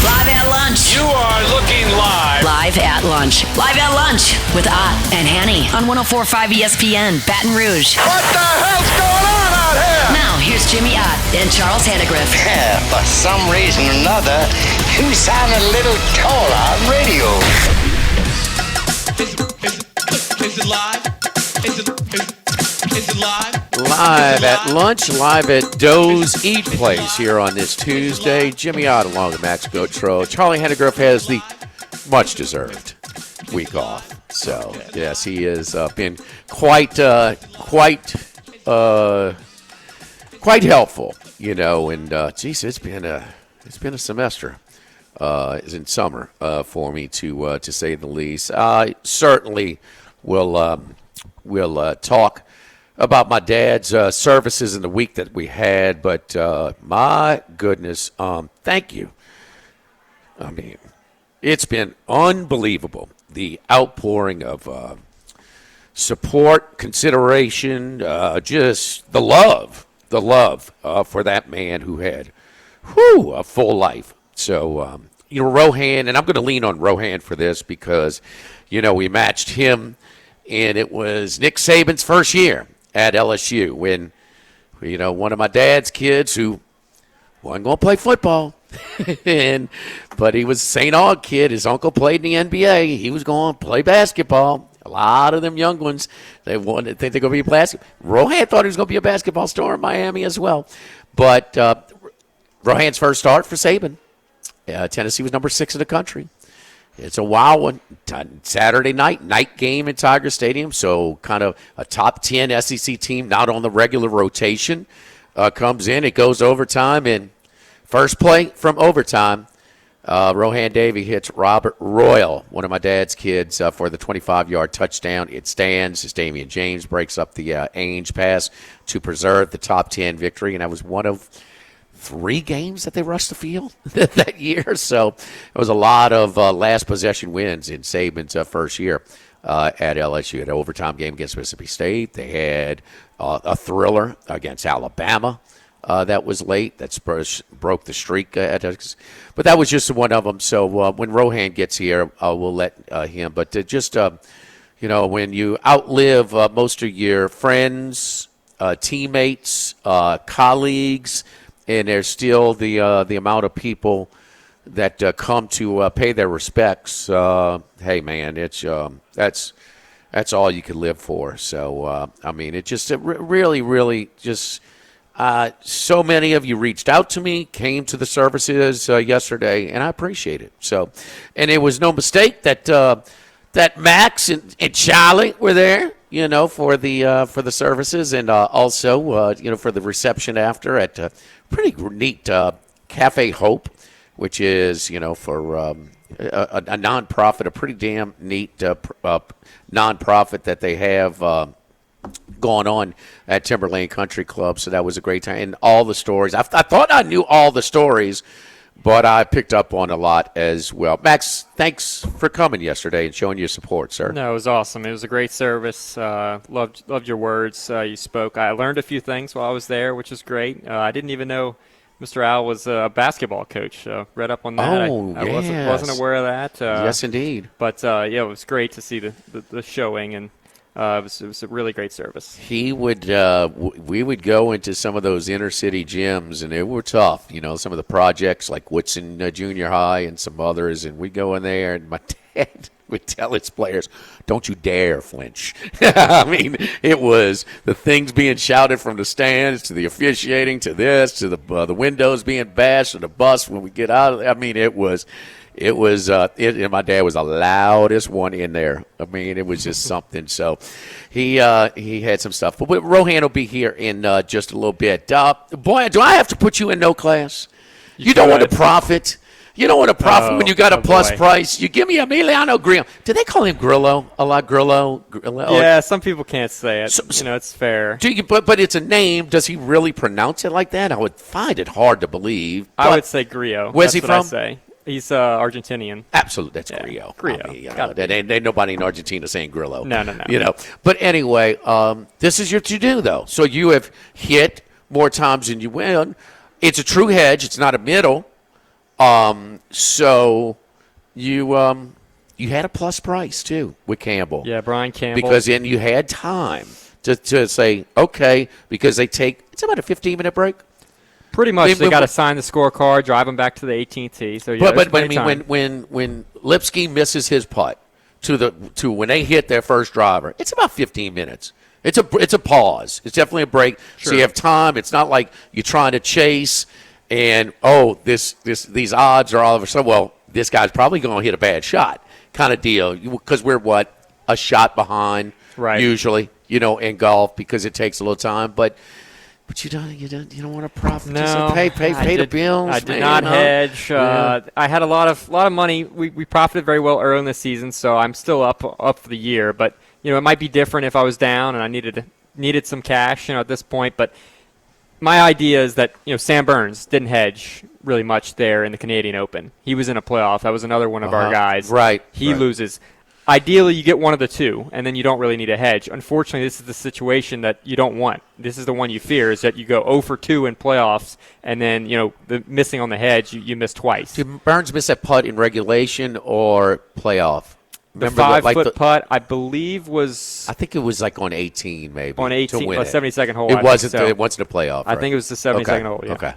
Live at lunch. You are looking live. Live at lunch. Live at lunch with Ott and Hanny on 104.5 ESPN, Baton Rouge. What the hell's going on out here? Now, here's Jimmy Ott and Charles Hannegriff. For some reason or another, you sound a little taller on radio. Is it live? Is it live? Live at lunch, live at Doe's Eat Place here on this Tuesday. Jimmy Ott along with Max Gotro. Charlie Hannegriff has the much-deserved week off. So, yes, he has been quite helpful, you know. And, geez, it's been a semester. Is in summer for me to say the least. I certainly will talk about my dad's services in the week that we had, but my goodness, thank you. I mean, it's been unbelievable, the outpouring of support, consideration, just the love for that man who had a full life. So, Rohan, and I'm going to lean on Rohan for this because, we matched him, and it was Nick Saban's first year at LSU when, one of my dad's kids who wasn't going to play football, but he was a St. Aug kid. His uncle played in the NBA. He was going to play basketball. A lot of them young ones, they wanted to think they're going to be a basketball. Rohan thought he was going to be a basketball star in Miami as well. But Rohan's first start for Saban. Tennessee was number 6 in the country. It's a wild one. Saturday night game in Tiger Stadium, so kind of a top 10 SEC team, not on the regular rotation, comes in. It goes overtime, and first play from overtime, Rohan Davey hits Robert Royal, one of my dad's kids, for the 25-yard touchdown. It stands as Damian James breaks up the Ainge pass to preserve the top 10 victory, and that was one of 3 games that they rushed the field that year. So it was a lot of last possession wins in Saban's first year at LSU. An overtime game against Mississippi State. They had a thriller against Alabama that was late. That broke the streak. But that was just one of them. So when Rohan gets here, we'll let him. But when you outlive most of your friends, teammates, colleagues, and there's still the amount of people that come to pay their respects. Hey, man, it's that's all you can live for. So, it really just so many of you reached out to me, came to the services yesterday, and I appreciate it. So, and it was no mistake that Max and Charlie were there, for the services, and also for the reception after at pretty neat Cafe Hope, which is for a nonprofit, a pretty damn neat nonprofit that they have going on at Timberlane Country Club. So that was a great time, and all the stories. I thought I knew all the stories, but I picked up on a lot as well. Max, thanks for coming yesterday and showing your support, sir. No, it was awesome. It was a great service. Loved your words you spoke. I learned a few things while I was there, which is great. I didn't even know Mr. Al was a basketball coach. Read up on that. Oh, I yes. wasn't aware of that. Yes, indeed. But, it was great to see the showing, and it was a really great service. We would go into some of those inner city gyms, and they were tough. Some of the projects like Woodson Junior High and some others, and we'd go in there, and my dad would tell his players, "Don't you dare flinch." I mean, it was the things being shouted from the stands to the officiating to this to the windows being bashed to the bus when we get out of there. I mean, it was. And my dad was the loudest one in there. I mean, it was just something. So he had some stuff. But Rohan will be here in just a little bit. Boy, do I have to put you in no class? You don't want to profit. You don't want to profit when you got a plus price. You give me Emiliano Grillo. Do they call him Grillo a lot? Grillo? Yeah, some people can't say it. It's fair. But it's a name. Does he really pronounce it like that? I would find it hard to believe. I would say Grillo. Where's he from? I say. He's Argentinian. Absolutely, that's Grillo. Grillo. Ain't nobody in Argentina saying Grillo. No. But anyway, this is your to-do, though. So you have hit more times than you win. It's a true hedge. It's not a middle. So you had a plus price too with Campbell. Yeah, Brian Campbell. Because then you had time to say, okay, because it's about a 15-minute break. Pretty much, they got to sign the scorecard, drive them back to the 18th tee. So yeah, but I mean, when Lipsky misses his putt to when they hit their first driver, it's about 15 minutes. It's a pause. It's definitely a break. Sure. So you have time. It's not like you're trying to chase and these odds are all of a sudden. Well, this guy's probably going to hit a bad shot, kind of deal. Because we're a shot behind, right? Usually, in golf because it takes a little time, but. But you don't want to profit. No, pay the bills. I did not hedge. I had a lot of money. We profited very well early in the season, so I'm still up for the year. But it might be different if I was down and I needed some cash. At this point. But my idea is that Sam Burns didn't hedge really much there in the Canadian Open. He was in a playoff. That was another one of our guys. Right. He loses. Ideally, you get one of the two, and then you don't really need a hedge. Unfortunately, this is the situation that you don't want. This is the one you fear, is that you go 0 for 2 in playoffs, and then, the missing on the hedge, you miss twice. Did Burns miss that putt in regulation or playoff? The 5-foot putt, I believe, was... I think it was on 18, maybe. On 18, to win 72nd hole. It wasn't a playoff, I think it was the 72nd hole, yeah.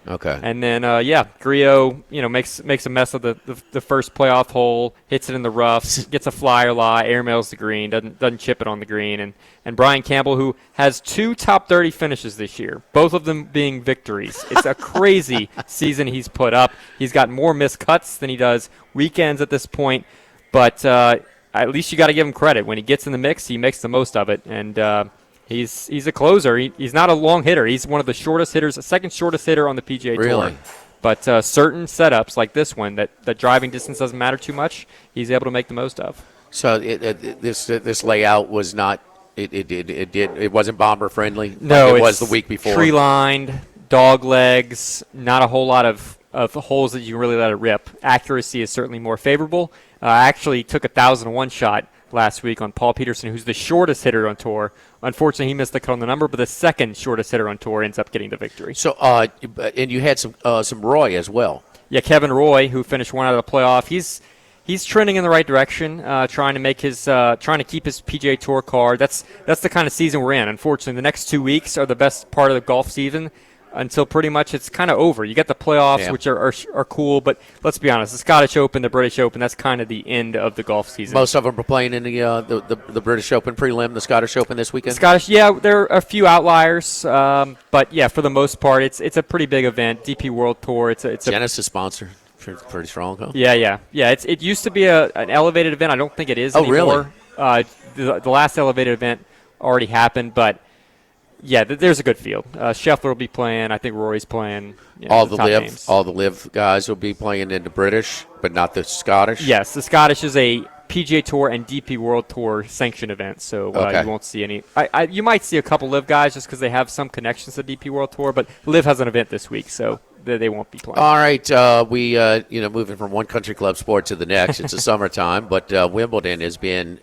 Okay. And then, Griot, makes a mess of the first playoff hole, hits it in the rough, gets a flyer lie, airmails the green, doesn't chip it on the green. And Brian Campbell, who has 2 top 30 finishes this year, both of them being victories. It's a crazy season he's put up. He's got more missed cuts than he does weekends at this point. But at least you got to give him credit. When he gets in the mix, he makes the most of it. And he's a closer. He's not a long hitter. He's one of the shortest hitters, the second shortest hitter on the PGA Tour. But certain setups like this one, that driving distance doesn't matter too much, he's able to make the most of. So this layout was not. It wasn't bomber friendly. No, like it was the week before. Tree lined, dog legs, not a whole lot of holes that you can really let it rip. Accuracy is certainly more favorable. I actually took a 1,001 shot last week on Paul Peterson, who's the shortest hitter on tour. Unfortunately, he missed the cut on the number, but the second shortest hitter on tour ends up getting the victory. So, and you had some Roy as well. Yeah, Kevin Roy, who finished one out of the playoff. He's trending in the right direction, trying to keep his PGA Tour card. That's the kind of season we're in. Unfortunately, the next 2 weeks are the best part of the golf season until pretty much it's kind of over. You get the playoffs, which are cool, but let's be honest, the Scottish Open, the British Open, that's kind of the end of the golf season. Most of them are playing in the British Open prelim, the Scottish Open this weekend? There are a few outliers, but yeah, for the most part, it's a pretty big event. DP World Tour, it's a Genesis sponsor. Pretty strong, huh? Yeah. It used to be an elevated event. I don't think it is anymore. Really? The last elevated event already happened, but yeah, there's a good field. Scheffler will be playing. I think Rory's playing. All the live guys will be playing in the British, but not the Scottish. Yes, the Scottish is a PGA Tour and DP World Tour sanctioned event, so you won't see any. You might see a couple live guys just because they have some connections to DP World Tour, but live has an event this week, so they won't be playing. All right, we moving from one country club sport to the next. It's the summertime, but Wimbledon has been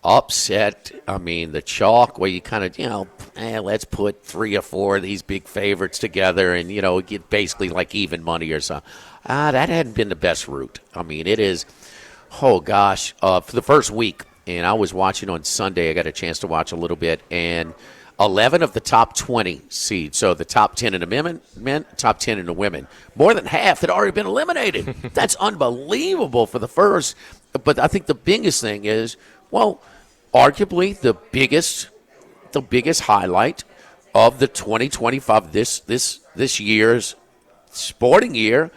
upset. I mean, the chalk where you kind of, let's put 3 or 4 of these big favorites together and, get basically like even money or something. That hadn't been the best route. I mean, it is, for the first week, and I was watching on Sunday. I got a chance to watch a little bit, and 11 of the top 20 seeds, so the top 10 in the men, top 10 in the women, more than half had already been eliminated. That's unbelievable for the first. But I think the biggest thing is, arguably the biggest highlight of the 2025 this year's sporting year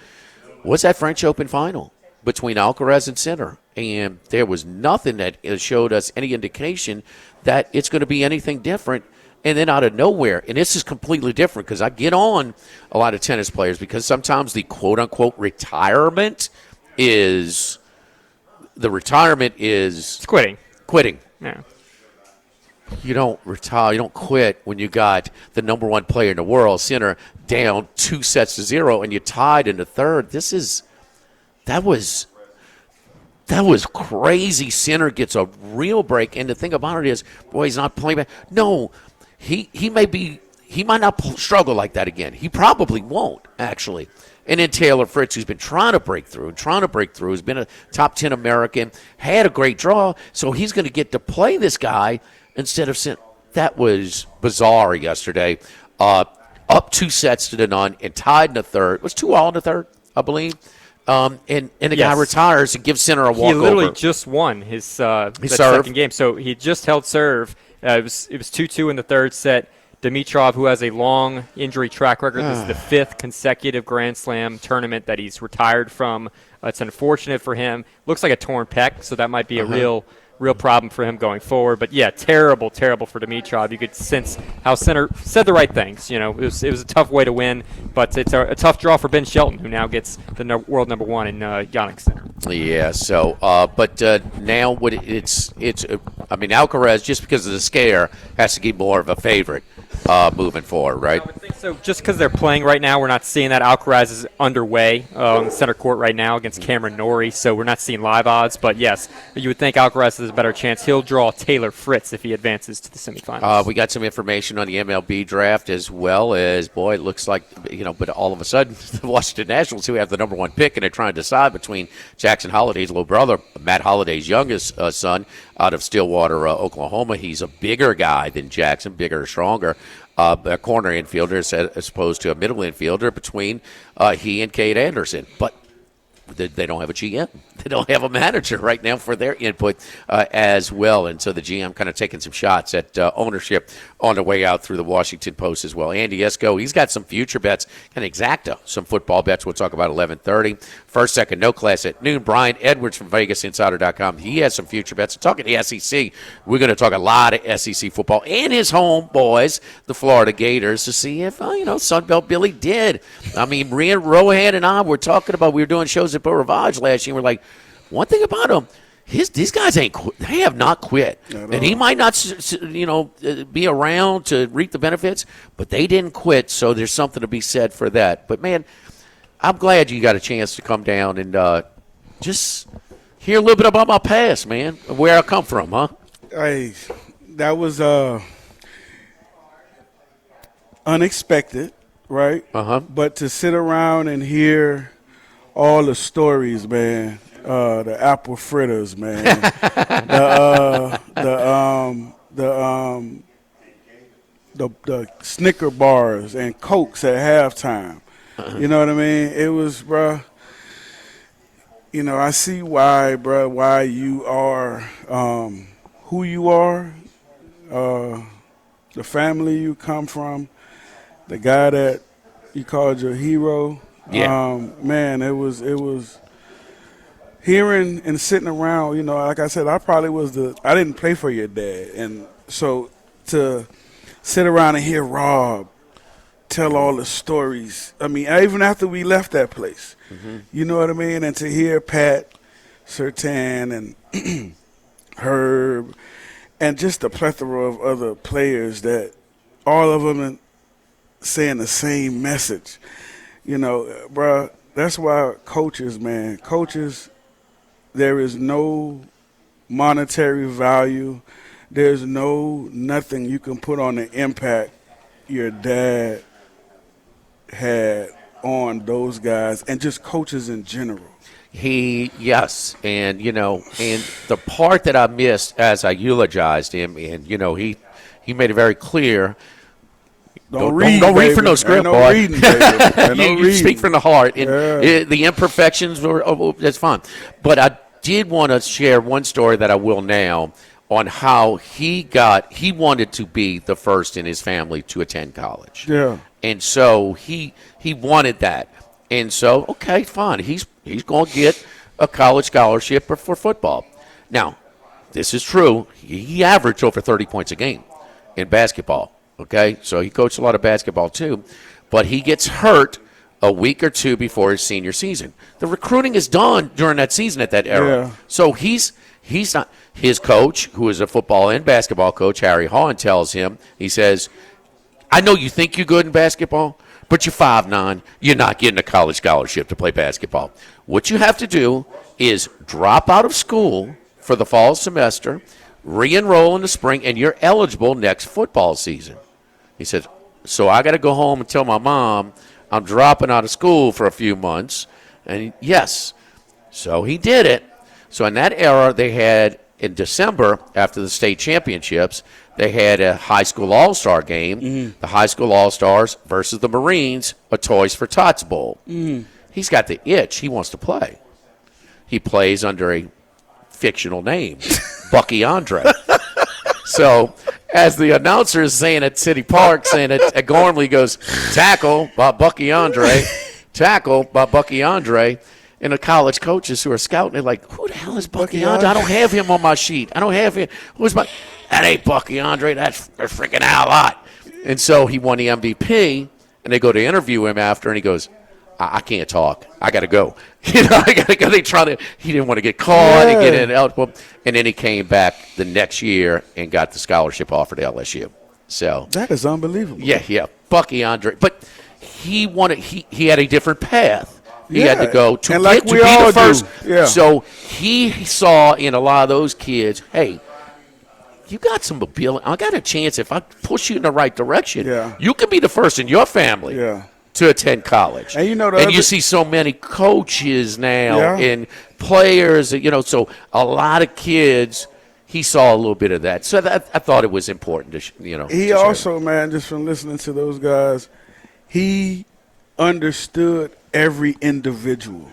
was that French Open final between Alcaraz and Sinner, and there was nothing that showed us any indication that it's going to be anything different. And then out of nowhere, and this is completely different because I get on a lot of tennis players because sometimes the quote-unquote retirement is quitting. Yeah. You don't retire. You don't quit when you got the number one player in the world, Sinner, down 2-0, and you tied in the third. That was crazy. Sinner gets a real break, and the thing about it is, boy, he's not playing back. No, he may be he might not struggle like that again. He probably won't, actually. And then Taylor Fritz, who's been trying to break through, has been a top 10 American, had a great draw, so he's going to get to play this guy instead of that was bizarre yesterday. Up 2-0 and tied in the third. It was 2-all in the third, I believe. And the guy retires and gives center a walkover. He literally just won his second game. So he just held serve. It was 2-2 in the third set. Dimitrov, who has a long injury track record, this is the 5th consecutive Grand Slam tournament that he's retired from. It's unfortunate for him. Looks like a torn pec, so that might be a real problem for him going forward. But, yeah, terrible for Dimitrov. You could sense how center said the right things. It was a tough way to win, but it's a tough draw for Ben Shelton, who now gets the world number 1 in Yannick Sinner. Yeah, so, but now Alcaraz, just because of the scare, has to be more of a favorite moving forward, right? I would think so. Just because they're playing right now, we're not seeing that. Alcaraz is underway on the center court right now against Cameron Norrie, so we're not seeing live odds. But, yes, you would think Alcaraz has a better chance. He'll draw Taylor Fritz if he advances to the semifinals. We got some information on the MLB draft as well as, boy, it looks like, but all of a sudden, the Washington Nationals, who have the number 1 pick, and they're trying to decide between Jackson Holliday's little brother, Matt Holliday's youngest son, out of Stillwater, Oklahoma. He's a bigger guy than Jackson, bigger, stronger. A corner infielder as opposed to a middle infielder between he and Cade Anderson. But they don't have a GM. They don't have a manager right now for their input as well. And so the GM kind of taking some shots at ownership on the way out through the Washington Post as well. Andy Esco, he's got some future bets and exacta, some football bets we'll talk about 11:30. First, second, no class at noon. Brian Edwards from VegasInsider.com. He has some future bets. Talking the SEC, we're going to talk a lot of SEC football and his homeboys, the Florida Gators, to see if, Sunbelt Billy did. I mean, Rian Rohan and I were talking about, we were doing shows at Beau Rivage last year. We're like, one thing about them, these guys they have not quit. And he might not, be around to reap the benefits, but they didn't quit, so there's something to be said for that. But, man, I'm glad you got a chance to come down and just hear a little bit about my past, man, where I come from, huh? Hey, that was unexpected, right? Uh-huh. But to sit around and hear all the stories, man, the apple fritters, man, the Snicker bars and Cokes at halftime. You know what I mean? It was, bruh, I see why you are who you are, the family you come from, the guy that you called your hero. Yeah. Man, it was hearing and sitting around, like I said, I didn't play for your dad. And so to sit around and hear Rob tell all the stories, even after we left that place, you know what I mean? And to hear Pat Surtain and Herb and just a plethora of other players that all of them saying the same message. Bro, that's why coaches, there is no monetary value. There's nothing you can put on the impact your dad had on those guys and just coaches in general. Yes, and and the part that I missed as I eulogized him, and he made it very clear. Don't read from no script, boy. You speak from the heart, and the imperfections that's fine. But I did want to share one story that I will now on how he wanted to be the first in his family to attend college. Yeah, and so he wanted that, and so okay, fine. He's going to get a college scholarship for football. Now, this is true. He averaged over 30 points a game in basketball. Okay, so he coached a lot of basketball too, but he gets hurt a week or two before his senior season. The recruiting is done during that season at that era. Yeah. So he's not – his coach, who is a football and basketball coach, Harry Hahn, tells him, he says, I know you think you're good in basketball, but you're 5'9". You're not getting a college scholarship to play basketball. What you have to do is drop out of school for the fall semester, re-enroll in the spring, and you're eligible next football season. He said, So I got to go home and tell my mom I'm dropping out of school for a few months. And yes, so he did it. So in that era, they had in December after the state championships, they had a high school all-star game. Mm-hmm. The high school all-stars versus the Marines, a Toys for Tots Bowl. Mm-hmm. He's got the itch. He wants to play. He plays under a fictional name, Bucky Andre. So as the announcer is saying at City Park, saying at Gormley, goes, tackle by Bucky Andre, tackle by Bucky Andre. And the college coaches who are scouting, they're like, who the hell is Bucky Andre? I don't have him on my sheet. I don't have him. Who's my – that ain't Bucky Andre. That's freaking Al Ott. And so he won the MVP, and they go to interview him after, and he goes, I can't talk. I got to go. I got to go. He didn't want to get caught and get in eligible. And then he came back the next year and got the scholarship offer to LSU. So that is unbelievable. Yeah. Bucky Andre. But he wanted – he had a different path. He had to go to be the first. Yeah. So he saw in a lot of those kids, hey, you got some ability. I got a chance if I push you in the right direction. Yeah. You can be the first in your family to attend college. And you see so many coaches now and players, so a lot of kids. He saw a little bit of that. So I thought it was important to, He also, man, just from listening to those guys, he understood every individual.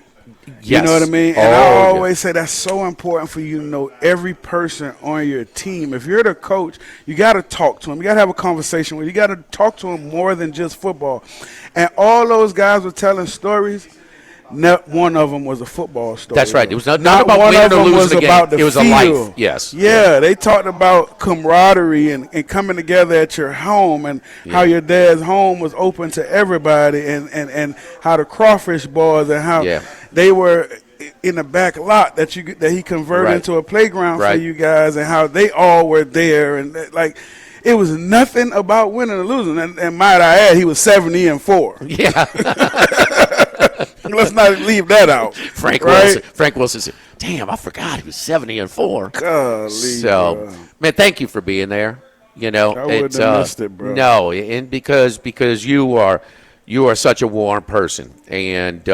Yes. You know what I mean? And I always say that's so important for you to know every person on your team. If you're the coach, you got to talk to him. You got to have a conversation with him. You got to talk to him more than just football. And all those guys were telling stories. Not one of them was a football story. That's right. It was not about winning or losing was the game. about the It was field. a life. Yes. Yeah, they talked about camaraderie and coming together at your home and how your dad's home was open to everybody and how the crawfish boys and how they were in the back lot that he converted into a playground for you guys and how they all were there and it was nothing about winning or losing. And might I add, he was 70-4. Yeah. Let's not leave that out. Frank Wilson said, damn, I forgot he was 70-4. Golly, so, man, thank you for being there. I would have missed it, bro. No, and because you are such a warm person. And,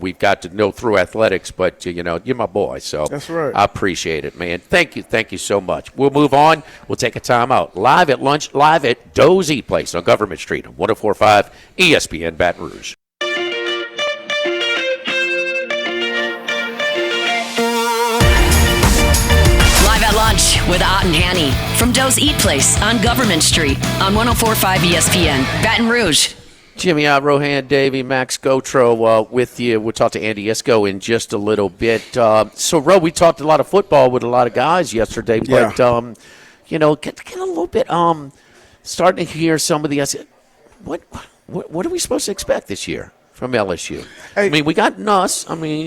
we've got to know through athletics, but, you're my boy. So that's right. I appreciate it, man. Thank you so much. We'll move on. We'll take a time out. Live at lunch, live at Dozy Place on Government Street, 104.5 ESPN Baton Rouge. Live at lunch with Ott and Hanny from Doe's Eat Place on Government Street on 104.5 ESPN Baton Rouge. Jimmy Ott, Rohan Davey, Max Gotro with you. We'll talk to Andy Isco in just a little bit. So, Ro, we talked a lot of football with a lot of guys yesterday, but, get a little bit starting to hear some of the what are we supposed to expect this year from LSU? Hey, I mean, we got Nuss. I mean,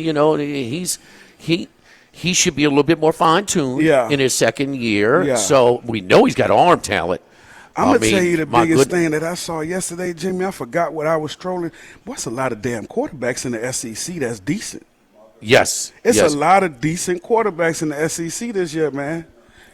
he should be a little bit more fine-tuned in his second year. Yeah. So we know he's got arm talent. I'm going to tell you the biggest thing that I saw yesterday, Jimmy. I forgot what I was strolling. What's a lot of damn quarterbacks in the SEC that's decent? Yes. It's a lot of decent quarterbacks in the SEC this year, man.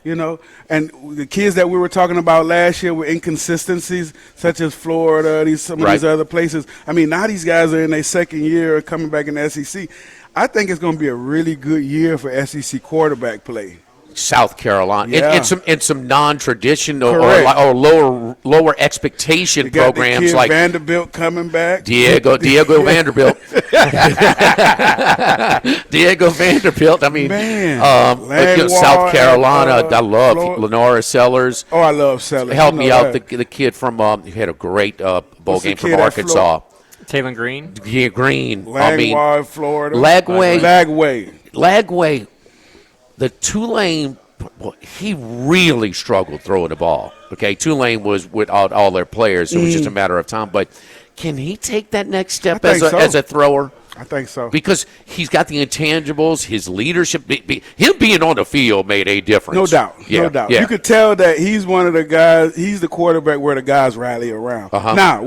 And the kids that we were talking about last year were inconsistencies, such as Florida, some of these other places. I mean, now these guys are in their second year coming back in the SEC. I think it's going to be a really good year for SEC quarterback play. South Carolina and some non-traditional or lower expectation programs the kid like Vanderbilt coming back. Diego Vanderbilt. Diego Vanderbilt. I mean, South Carolina. I love Lenora Sellers. Oh, I love Sellers. Help me out. The kid from who had a great bowl game from Arkansas. Taylor Green. Yeah, Green. Lagway, Florida. Lagway. The Tulane, he really struggled throwing the ball. Okay, Tulane was without all their players. It was just a matter of time. But can he take that next step as a thrower? I think so. Because he's got the intangibles, his leadership. Him being on the field made a difference. No doubt. No doubt. You could tell that he's one of the guys, he's the quarterback where the guys rally around. Now,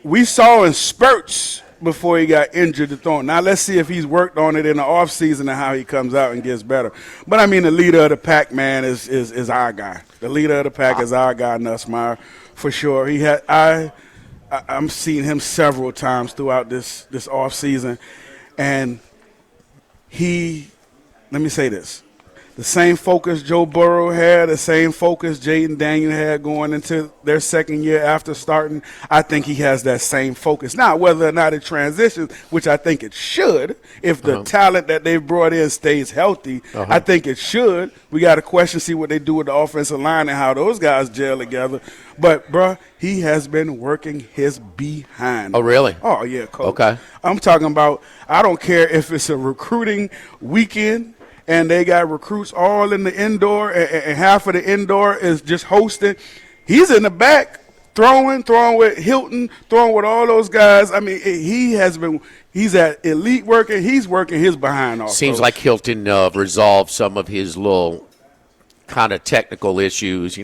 we saw in spurts before he got injured to throw. Now let's see if he's worked on it in the offseason and how he comes out and gets better. But I mean, the leader of the pack, man, is our guy. The leader of the pack is our guy, Nussmeier, for sure. I'm seeing him several times throughout this offseason, and let me say this. The same focus Joe Burrow had, the same focus Jaden Daniel had going into their second year after starting, I think he has that same focus. Now, whether or not it transitions, which I think it should, if the talent that they've brought in stays healthy, I think it should. We got to question, see what they do with the offensive line and how those guys gel together. But, bruh, he has been working his behind. Oh, really? Oh, yeah, coach. Okay. I'm talking about, I don't care if it's a recruiting weekend, and they got recruits all in the indoor, and half of the indoor is just hosting. He's in the back throwing with Hilton, throwing with all those guys. I mean, he's at elite working. He's working his behind off. Seems like Hilton resolved some of his little kind of technical issues,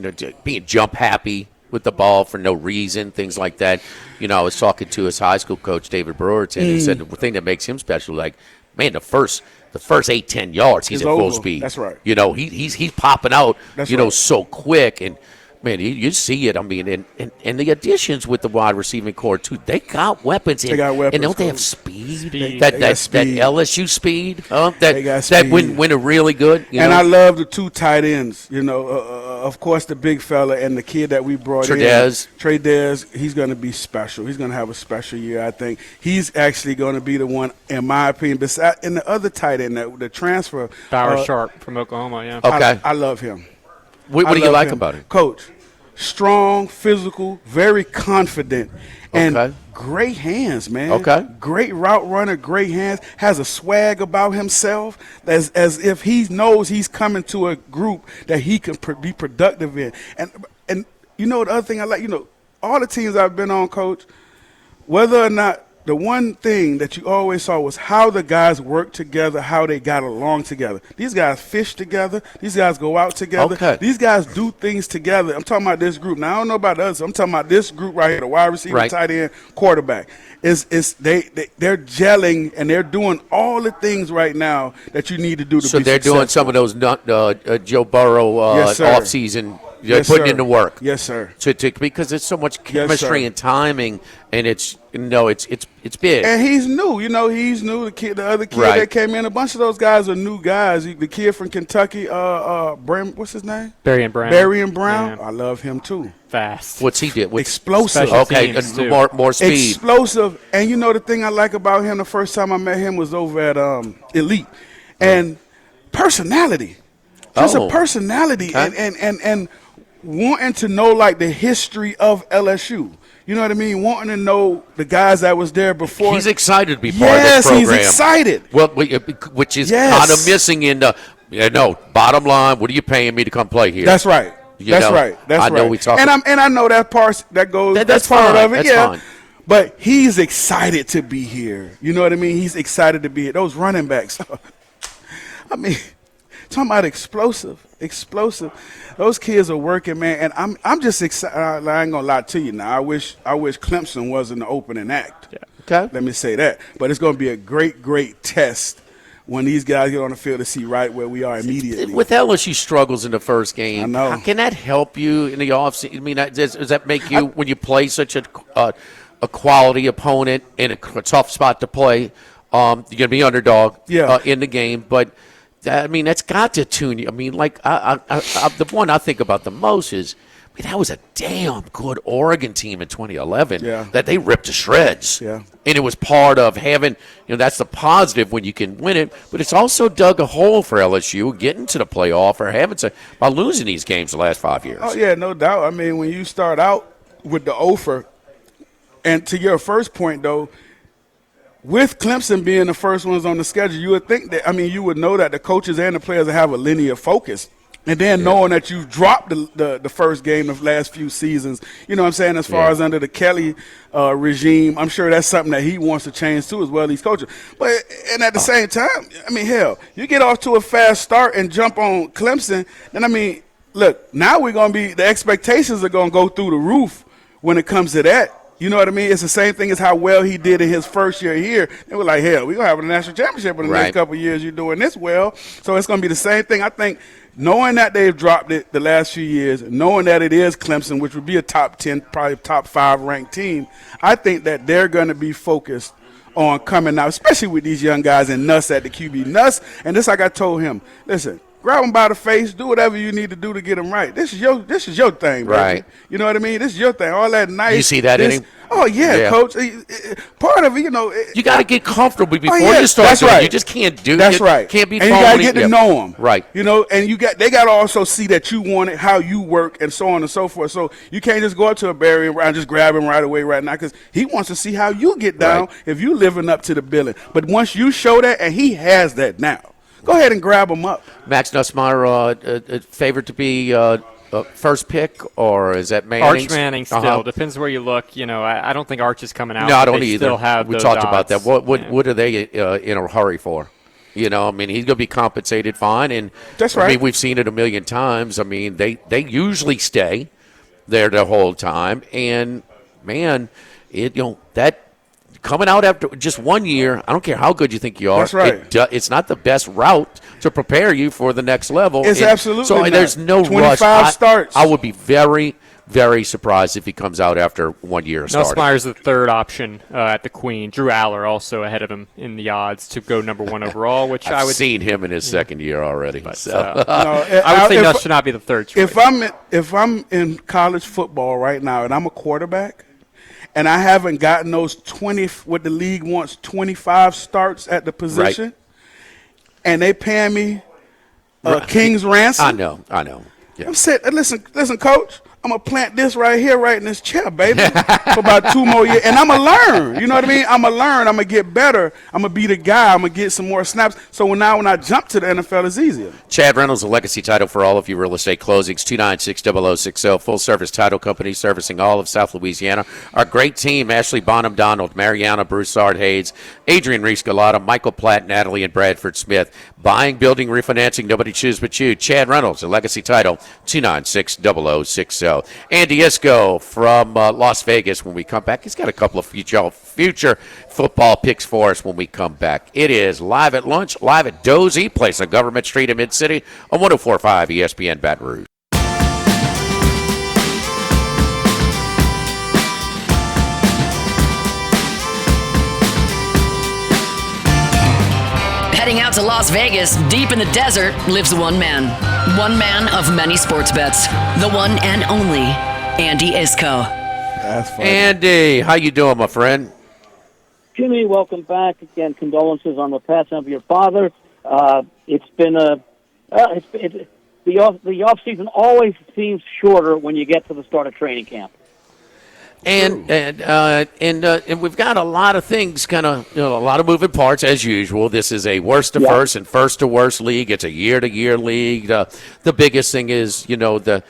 being jump happy with the ball for no reason, things like that. I was talking to his high school coach, David Brewerton, and he said the thing that makes him special, like, man, the first 8-10 yards, he's at full speed. That's right. He's popping out, That's right. so quick. And, man, you see it. I mean, and the additions with the wide receiving core, too, they got weapons. They got weapons. And don't they have speed? Speed. That speed. LSU speed? They got speed. That when it really good. And I love the two tight ends. Of course, the big fella and the kid that we brought in. Trey, he's going to be special. He's going to have a special year, I think. He's actually going to be the one, in my opinion, and the other tight end, the transfer. Bauer Sharp from Oklahoma, yeah. Okay. I love him. What do you like about him? Coach, strong, physical, very confident, and great hands, man. Okay. Great route runner, great hands, has a swag about himself as if he knows he's coming to a group that he can be productive in. And the other thing I like, all the teams I've been on, Coach, whether or not, the one thing that you always saw was how the guys work together, how they got along together. These guys fish together. These guys go out together. Okay. These guys do things together. I'm talking about this group. Now, I don't know about the others. I'm talking about this group right here, the wide receiver, tight end, quarterback. They're gelling, and they're doing all the things right now that you need to do to be successful. So they're doing some of those Joe Burrow offseason putting in the work. Yes, sir. Because there's so much chemistry and timing, and it's big. And he's new. He's new. The other kid that came in, a bunch of those guys are new guys. The kid from Kentucky, what's his name? Berrien Brown. Yeah. I love him too. Fast. What's he did? Explosive. Okay, more speed. Explosive. And the thing I like about him, the first time I met him was over at Elite. And personality. Just a personality. Okay. And wanting to know, like, the history of LSU. You know what I mean? Wanting to know the guys that was there before. He's excited to be part of this program. Yes, he's excited. Well, which is kind of missing in the bottom line. What are you paying me to come play here? That's right. That's right. I know we talk. And I know that part that goes. That's part fine. of it. That's fine. But he's excited to be here. You know what I mean? He's excited to be here. Those running backs. I mean, talking about explosive. Those kids are working, man, and I'm just excited. I ain't gonna lie to you now. I wish Clemson wasn't the opening act. Yeah. Okay. Let me say that. But it's gonna be a great test when these guys get on the field to see right where we are immediately. With LSU struggles in the first game, I know. Can that help you in the offseason? I mean, does that make you, when you play such a quality opponent in a tough spot to play, you're gonna be underdog in the game, but. I mean, that's got to tune you. I mean, like, the one I think about the most is, that was a damn good Oregon team in 2011 that they ripped to shreds. Yeah. And it was part of having, that's the positive when you can win it, but it's also dug a hole for LSU getting to the playoff or by losing these games the last 5 years. Oh, yeah, no doubt. I mean, when you start out with the offer, and to your first point, though, with Clemson being the first ones on the schedule, you would think that, you would know that the coaches and the players have a linear focus. And then knowing that you've dropped the first game of the last few seasons, you know what I'm saying, as far as under the Kelly regime, I'm sure that's something that he wants to change too as well, these coaches. And at the same time, hell, you get off to a fast start and jump on Clemson, then, look, now the expectations are going to go through the roof when it comes to that. You know what I mean? It's the same thing as how well he did in his first year here. They were like, hell, we're going to have a national championship in the next couple of years. You're doing this well. So it's going to be the same thing. I think knowing that they've dropped it the last few years, knowing that it is Clemson, which would be a top 10, probably top 5 ranked team, I think that they're going to be focused on coming out, especially with these young guys and Nuss at the QB. Nuss, and this like I told him, listen, grab him by the face, do whatever you need to do to get him right. This is your thing, baby. Right? You know what I mean? This is your thing. All that nice. You see that in him? Oh yeah, Coach. Part of it, you got to get comfortable before you start. That's right. You just can't do. That's right. Can't be. And you got to get to know them. Right. And they got to also see that you want it, how you work, and so on and so forth. So you can't just go up to a barrier and just grab him right away right now because he wants to see how you get down if you living up to the billing. But once you show that, and he has that now. Go ahead and grab him up. Max Nussmeier, favored to be first pick, or is that Manning? Arch Manning still. Depends where you look. I don't think Arch is coming out. No, I don't they either. Still have we those talked odds. about that. What are they in a hurry for? He's going to be compensated fine. And that's right. I mean, we've seen it a million times. I mean, they usually stay there the whole time. And, man, that – coming out after just 1 year, I don't care how good you think you are. That's right. It's not the best route to prepare you for the next level. It's absolutely so not. There's no 25 rush. starts. I would be very, very surprised if he comes out after 1 year starting. Nussmeier's the third option at the Queen. Drew Aller also ahead of him in the odds to go number 1 overall, which I've seen him in his second year already. But, so. I would say Nuss should not be the third choice. If I'm in college football right now and I'm a quarterback, and I haven't gotten those 20, what the league wants, 25 starts at the position, and they paying me king's ransom. I know. Yeah. I'm saying, listen, Coach, I'm going to plant this right here, right in this chair, baby, for about 2 more years. And I'm going to learn. You know what I mean? I'm going to learn. I'm going to get better. I'm going to be the guy. I'm going to get some more snaps. So now when I jump to the NFL, it's easier. Chad Reynolds, a legacy title for all of you real estate closings, 296-0060, full-service title company servicing all of South Louisiana. Our great team, Ashley Bonham-Donald, Mariana Broussard-Hayes, Adrian Reese-Galata, Michael Platt, Natalie, and Bradford Smith. Buying, building, refinancing, nobody choose but you. Chad Reynolds, a legacy title, 296-0060. Andy Isco from Las Vegas when we come back. He's got a couple of future football picks for us when we come back. It is Live at Lunch, live at Dozy Place on Government Street in Mid-City on 104.5 ESPN Baton Rouge. Heading out to Las Vegas, deep in the desert, lives one man. One man of many sports bets. The one and only Andy Isco. That's funny. Andy, how you doing, my friend? Jimmy, welcome back. Again, condolences on the passing of your father. It's been the off season always seems shorter when you get to the start of training camp. And we've got a lot of things, a lot of moving parts as usual. This is a worst to first and first to worst league. It's a year-to-year league. The biggest thing is, the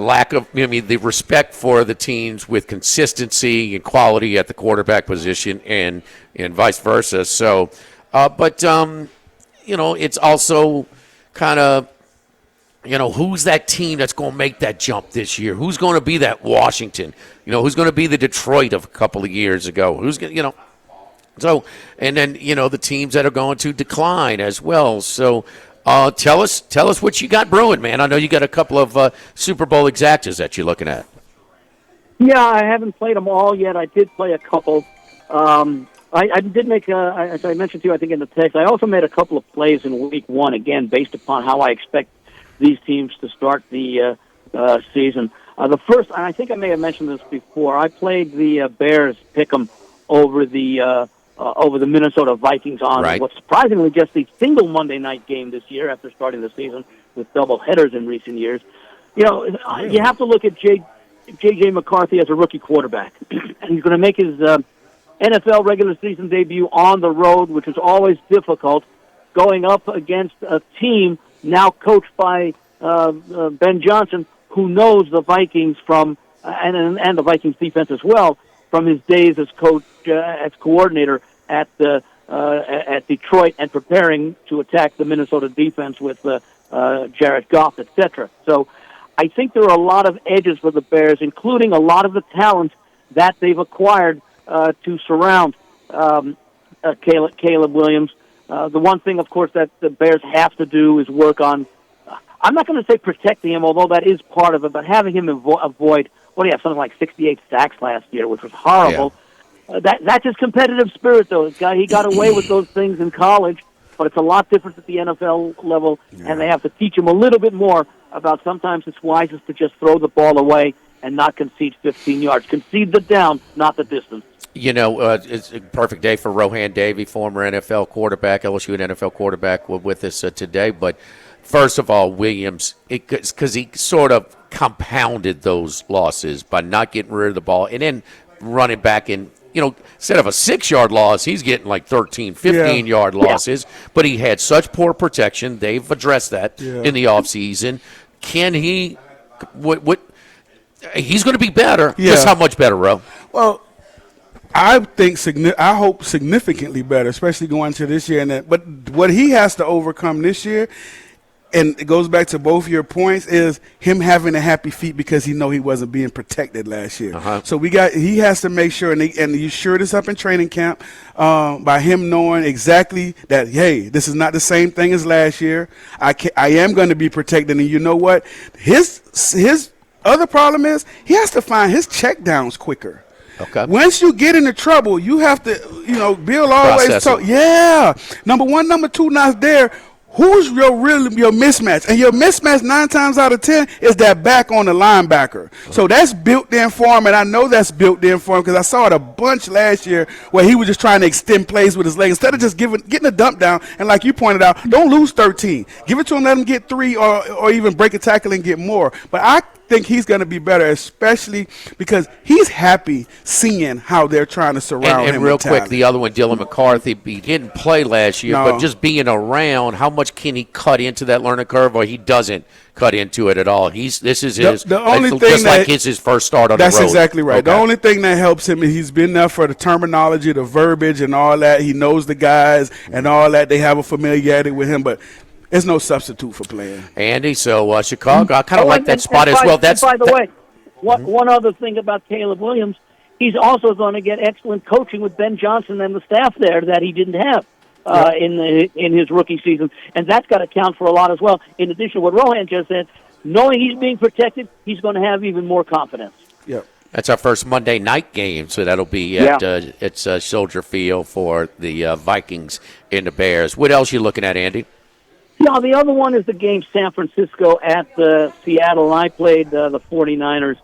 lack of, the respect for the teams with consistency and quality at the quarterback position and vice versa. So, it's also kind of, who's that team that's going to make that jump this year? Who's going to be that Washington? Who's going to be the Detroit of a couple of years ago? Who's going to, So, and then, the teams that are going to decline as well. So, tell us what you got brewing, man. I know you got a couple of Super Bowl exactas that you're looking at. Yeah, I haven't played them all yet. I did play a couple. I did make, as I mentioned to you, I think in the text, I also made a couple of plays in week 1, again, based upon how I expect these teams to start the season. The first, and I think I may have mentioned this before, I played the Bears pick'em over the Minnesota Vikings on what's surprisingly just a single Monday night game this year after starting the season with double headers in recent years. You have to look at J.J. McCarthy as a rookie quarterback. And he's going to make his NFL regular season debut on the road, which is always difficult, going up against a team now coached by Ben Johnson, who knows the Vikings from and the Vikings defense as well from his days as coach, as coordinator at Detroit, and preparing to attack the Minnesota defense with Jared Goff, etc. So, I think there are a lot of edges for the Bears, including a lot of the talent that they've acquired to surround Caleb Williams. The one thing, of course, that the Bears have to do is work on, I'm not going to say protecting him, although that is part of it, but having him avoid, what do you have, something like 68 sacks last year, which was horrible. Yeah. That's his competitive spirit, though. He got away with those things in college, but it's a lot different at the NFL level, and they have to teach him a little bit more about sometimes it's wisest to just throw the ball away and not concede 15 yards. Concede the down, not the distance. It's a perfect day for Rohan Davey, former NFL quarterback, LSU and NFL quarterback, with us today. But first of all, Williams, because he sort of compounded those losses by not getting rid of the ball and then running back in, instead of a 6-yard loss, he's getting like 13, 15-yard losses. But he had such poor protection. They've addressed that in the offseason. Can he he's going to be better. Just how much better, Ro? Well, I hope significantly better, especially going to this year. But what he has to overcome this year, and it goes back to both your points, is him having a happy feet because he wasn't being protected last year. So he has to make sure, and you sure this up in training camp, by him knowing exactly that, hey, this is not the same thing as last year. I am going to be protected, and you know what? His other problem is he has to find his check downs quicker. Okay. Once you get into trouble, you have to, Bill always talk. Yeah. Number one, number two, not there. Who's your mismatch? And your mismatch 9 times out of 10 is that back on the linebacker. So that's built in for him, and I know that's built in for him because I saw it a bunch last year where he was just trying to extend plays with his legs instead of just getting a dump down. And like you pointed out, don't lose 13. Give it to him, let him get 3 or even break a tackle and get more. But I think he's going to be better, especially because he's happy seeing how they're trying to surround him. And real quick, the other one, Dylan McCarthy, he didn't play last year, but just being around, how much can he cut into that learning curve, or he doesn't cut into it at all? This is his the only thing just like it's his first start on the road. That's exactly right. Okay. The only thing that helps him is he's been there for the terminology, the verbiage, and all that. He knows the guys and all that. They have a familiarity with him, but there's no substitute for playing. Andy, so Chicago, I kind of like that spot as well. By the way, one other thing about Caleb Williams, he's also going to get excellent coaching with Ben Johnson and the staff there that he didn't have in his rookie season, and that's got to count for a lot as well. In addition to what Rohan just said, knowing he's being protected, he's going to have even more confidence. Yep. That's our first Monday night game, so that'll be at Soldier Field for the Vikings and the Bears. What else you looking at, Andy? Yeah, the other one is the game San Francisco at Seattle. I played the 49ers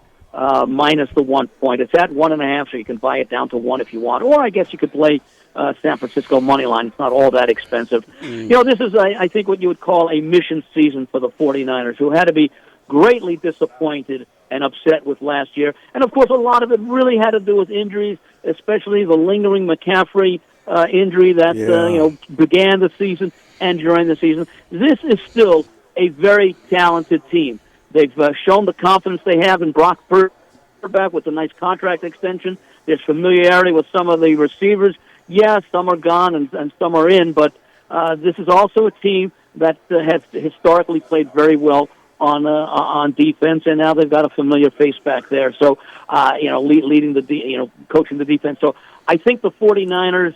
minus the 1 point. It's at 1.5, so you can buy it down to 1 if you want. Or I guess you could play San Francisco money line. It's not all that expensive. This is, I think, what you would call a mission season for the 49ers, who had to be greatly disappointed and upset with last year. And, of course, a lot of it really had to do with injuries, especially the lingering McCaffrey injury that began the season and during the season. This is still a very talented team. They've shown the confidence they have in Brock Purdy with a nice contract extension. There's familiarity with some of the receivers. Yeah, some are gone and some are in, but this is also a team that has historically played very well on defense, and now they've got a familiar face back there. So, leading coaching the defense. So I think the 49ers.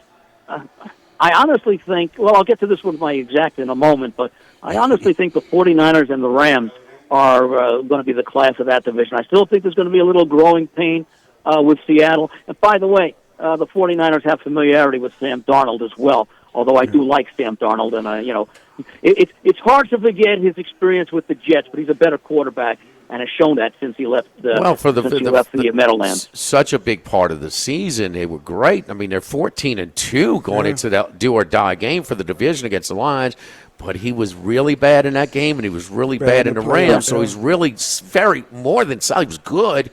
I honestly think, well, I'll get to this with my exact in a moment, but I honestly think the 49ers and the Rams are going to be the class of that division. I still think there's going to be a little growing pain with Seattle. And by the way, the 49ers have familiarity with Sam Darnold as well, although I do like Sam Darnold. And, it's hard to forget his experience with the Jets, but he's a better quarterback and has shown that since he left the Meadowlands. Such a big part of the season. They were great. I mean, they're 14-2 going into that do-or-die game for the division against the Lions, but he was really bad in that game, and he was really bad in the Rams, so he's really very more than solid. He was good,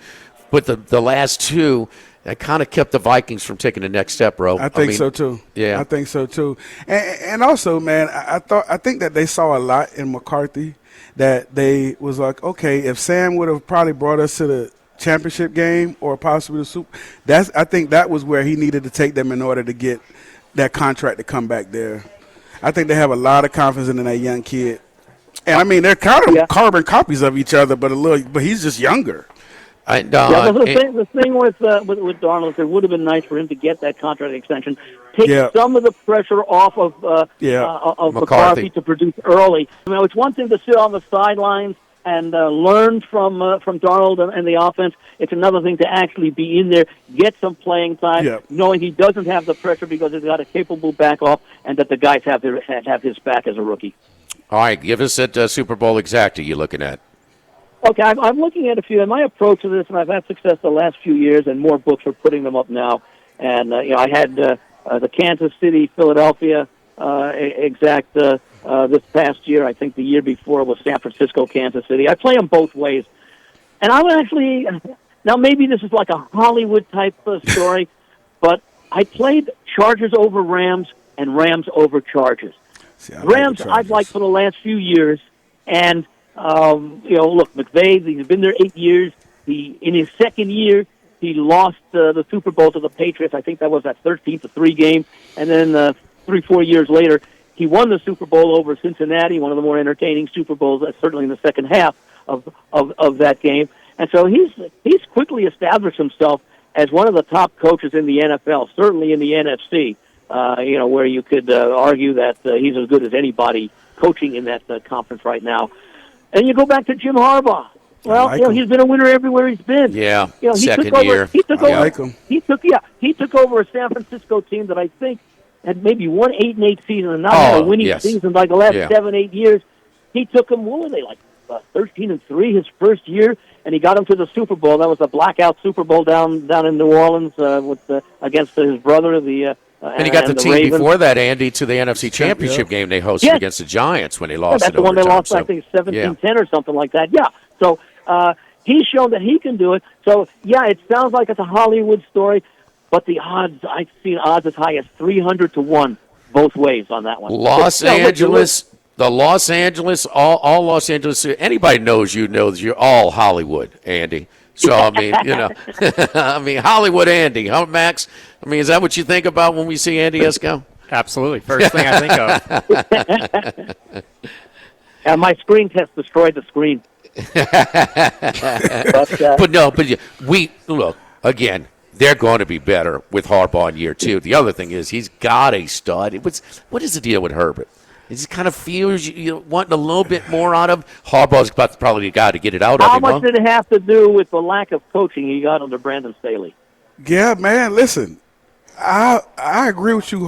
but the last two, that kind of kept the Vikings from taking the next step, bro. I think so too. Yeah, I think so too. And also, man, I think that they saw a lot in McCarthy. That they was like, okay, if Sam would have probably brought us to the championship game or possibly the Super, I think that was where he needed to take them in order to get that contract to come back there. I think they have a lot of confidence in that young kid. And I mean, they're kind of carbon copies of each other, but he's just younger. The thing with Darnold, it would have been nice for him to get that contract extension, take some of the pressure off of McCarthy to produce early. It's one thing to sit on the sidelines and learn from Darnold and the offense. It's another thing to actually be in there, get some playing time, knowing he doesn't have the pressure because he's got a capable back off, and that the guys have his back as a rookie. All right, give us that Super Bowl exacta you're looking at. Okay, I'm looking at a few, and my approach to this, and I've had success the last few years, and more books are putting them up now. And I had the Kansas City, Philadelphia exact this past year. I think the year before was San Francisco, Kansas City. I play them both ways, and I would actually now maybe this is like a Hollywood type story, but I played Chargers over Rams and Rams over Chargers. Rams I've liked for the last few years, and look, McVay, he's been there 8 years. In his second year, he lost the Super Bowl to the Patriots. I think that was that 13-3 game. And then 3-4 years later, he won the Super Bowl over Cincinnati, one of the more entertaining Super Bowls, certainly in the second half of that game. And so he's quickly established himself as one of the top coaches in the NFL, certainly in the NFC, where you could argue that he's as good as anybody coaching in that conference right now. And you go back to Jim Harbaugh. Well, he's been a winner everywhere he's been. Yeah, he second took over, year. He took I over. like him. He took over a San Francisco team that I think had maybe won 8-8 season and not had a winning season like the last 7-8 years. He took them. What were they like? 13-3 his first year, and he got him to the Super Bowl. That was a blackout Super Bowl down in New Orleans against his brother, and he got the team Ravens. Before that, Andy, to the NFC Championship game they hosted against the Giants when they lost. That's the one they lost, I think, 17-10 or something like that. Yeah, so he's shown that he can do it. So, it sounds like it's a Hollywood story, but the odds, I've seen odds as high as 300-1 both ways on that one. Los Angeles, all Los Angeles, anybody knows you're all Hollywood, Andy. So, I mean, Hollywood Andy, huh, Max? I mean, is that what you think about when we see Andy Esco? Absolutely. First thing I think of. And my screen test destroyed the screen. Look, again, they're going to be better with Harbaugh in year two. The other thing is he's got a stud. What is the deal with Herbert? It just kind of feels you're wanting a little bit more out of Harbaugh's probably the guy to get it out of him. How much did it have to do with the lack of coaching he got under Brandon Staley? Yeah, man, listen. I agree with you.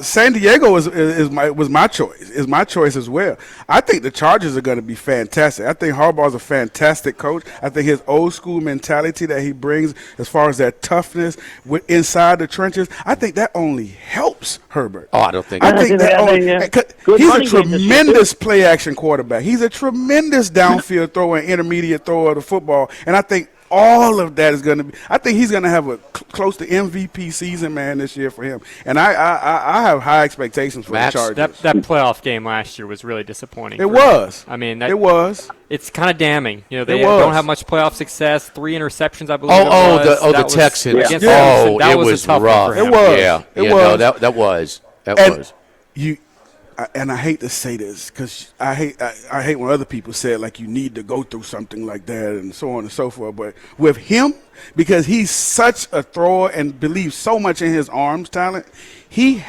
San Diego was my choice. Is my choice as well. I think the Chargers are going to be fantastic. I think Harbaugh's a fantastic coach. I think his old school mentality that he brings, as far as that toughness inside the trenches, I think that only helps Herbert. Oh, I don't think. I think that he's a tremendous play action quarterback. He's a tremendous downfield thrower and intermediate thrower of the football, and I think all of that is going to be – I think he's going to have a close to MVP season, man, this year for him. And I have high expectations for the Chargers. That playoff game last year was really disappointing. It was. I mean, it was. It's kind of damning. They don't have much playoff success. 3 interceptions, I believe the Texans. Yeah. It was rough. It was. Yeah. It was. That was. And I hate to say this because I hate when other people say it, like you need to go through something like that and so on and so forth. But with him, because he's such a thrower and believes so much in his arms talent, he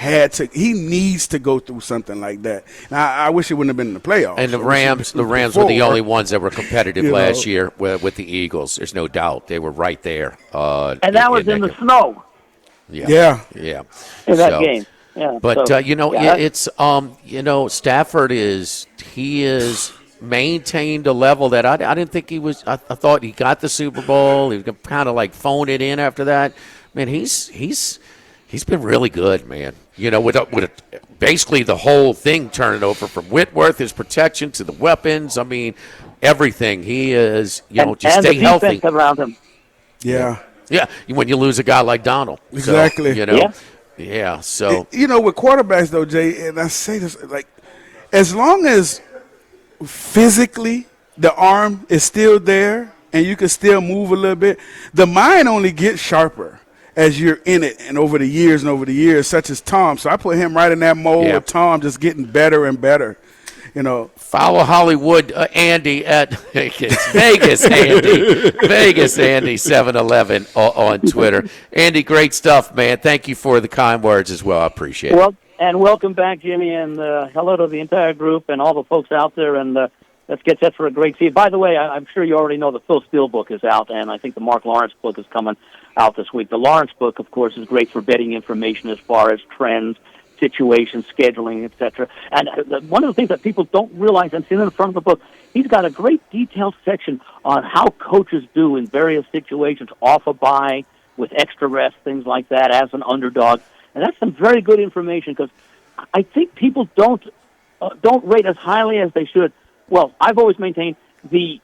needs to go through something like that. Now, I wish it wouldn't have been in the playoffs. And the Rams were the only ones that were competitive last year with the Eagles. There's no doubt they were right there. And that was in the snow. Yeah. In that game. Yeah, but it's Stafford is maintained a level that I didn't think he was. I thought he got the Super Bowl. He kind of like phoned it in after that. Man, he's been really good, man. With basically the whole thing turning over from Whitworth, his protection to the weapons. I mean, everything. He is just stay healthy. And the defense around him. Yeah. Yeah. When you lose a guy like Donald. Exactly. So, Yeah, so. With quarterbacks, though, Jay, and I say this, like, as long as physically the arm is still there and you can still move a little bit, the mind only gets sharper as you're in it and over the years, such as Tom. So I put him right in that mold with Tom just getting better and better. Follow Hollywood Andy at Vegas Andy. Vegas Andy 711 on Twitter. Andy, great stuff, man. Thank you for the kind words as well. I appreciate it. Well, and welcome back, Jimmy, and hello to the entire group and all the folks out there. And let's get set for a great season. By the way, I'm sure you already know the Phil Steele book is out, and I think the Mark Lawrence book is coming out this week. The Lawrence book, of course, is great for betting information as far as trends, situations, scheduling, etc. And one of the things that people don't realize, and see in the front of the book, he's got a great detailed section on how coaches do in various situations, off a bye, with extra rest, things like that, as an underdog. And that's some very good information because I think people don't rate as highly as they should. Well, I've always maintained the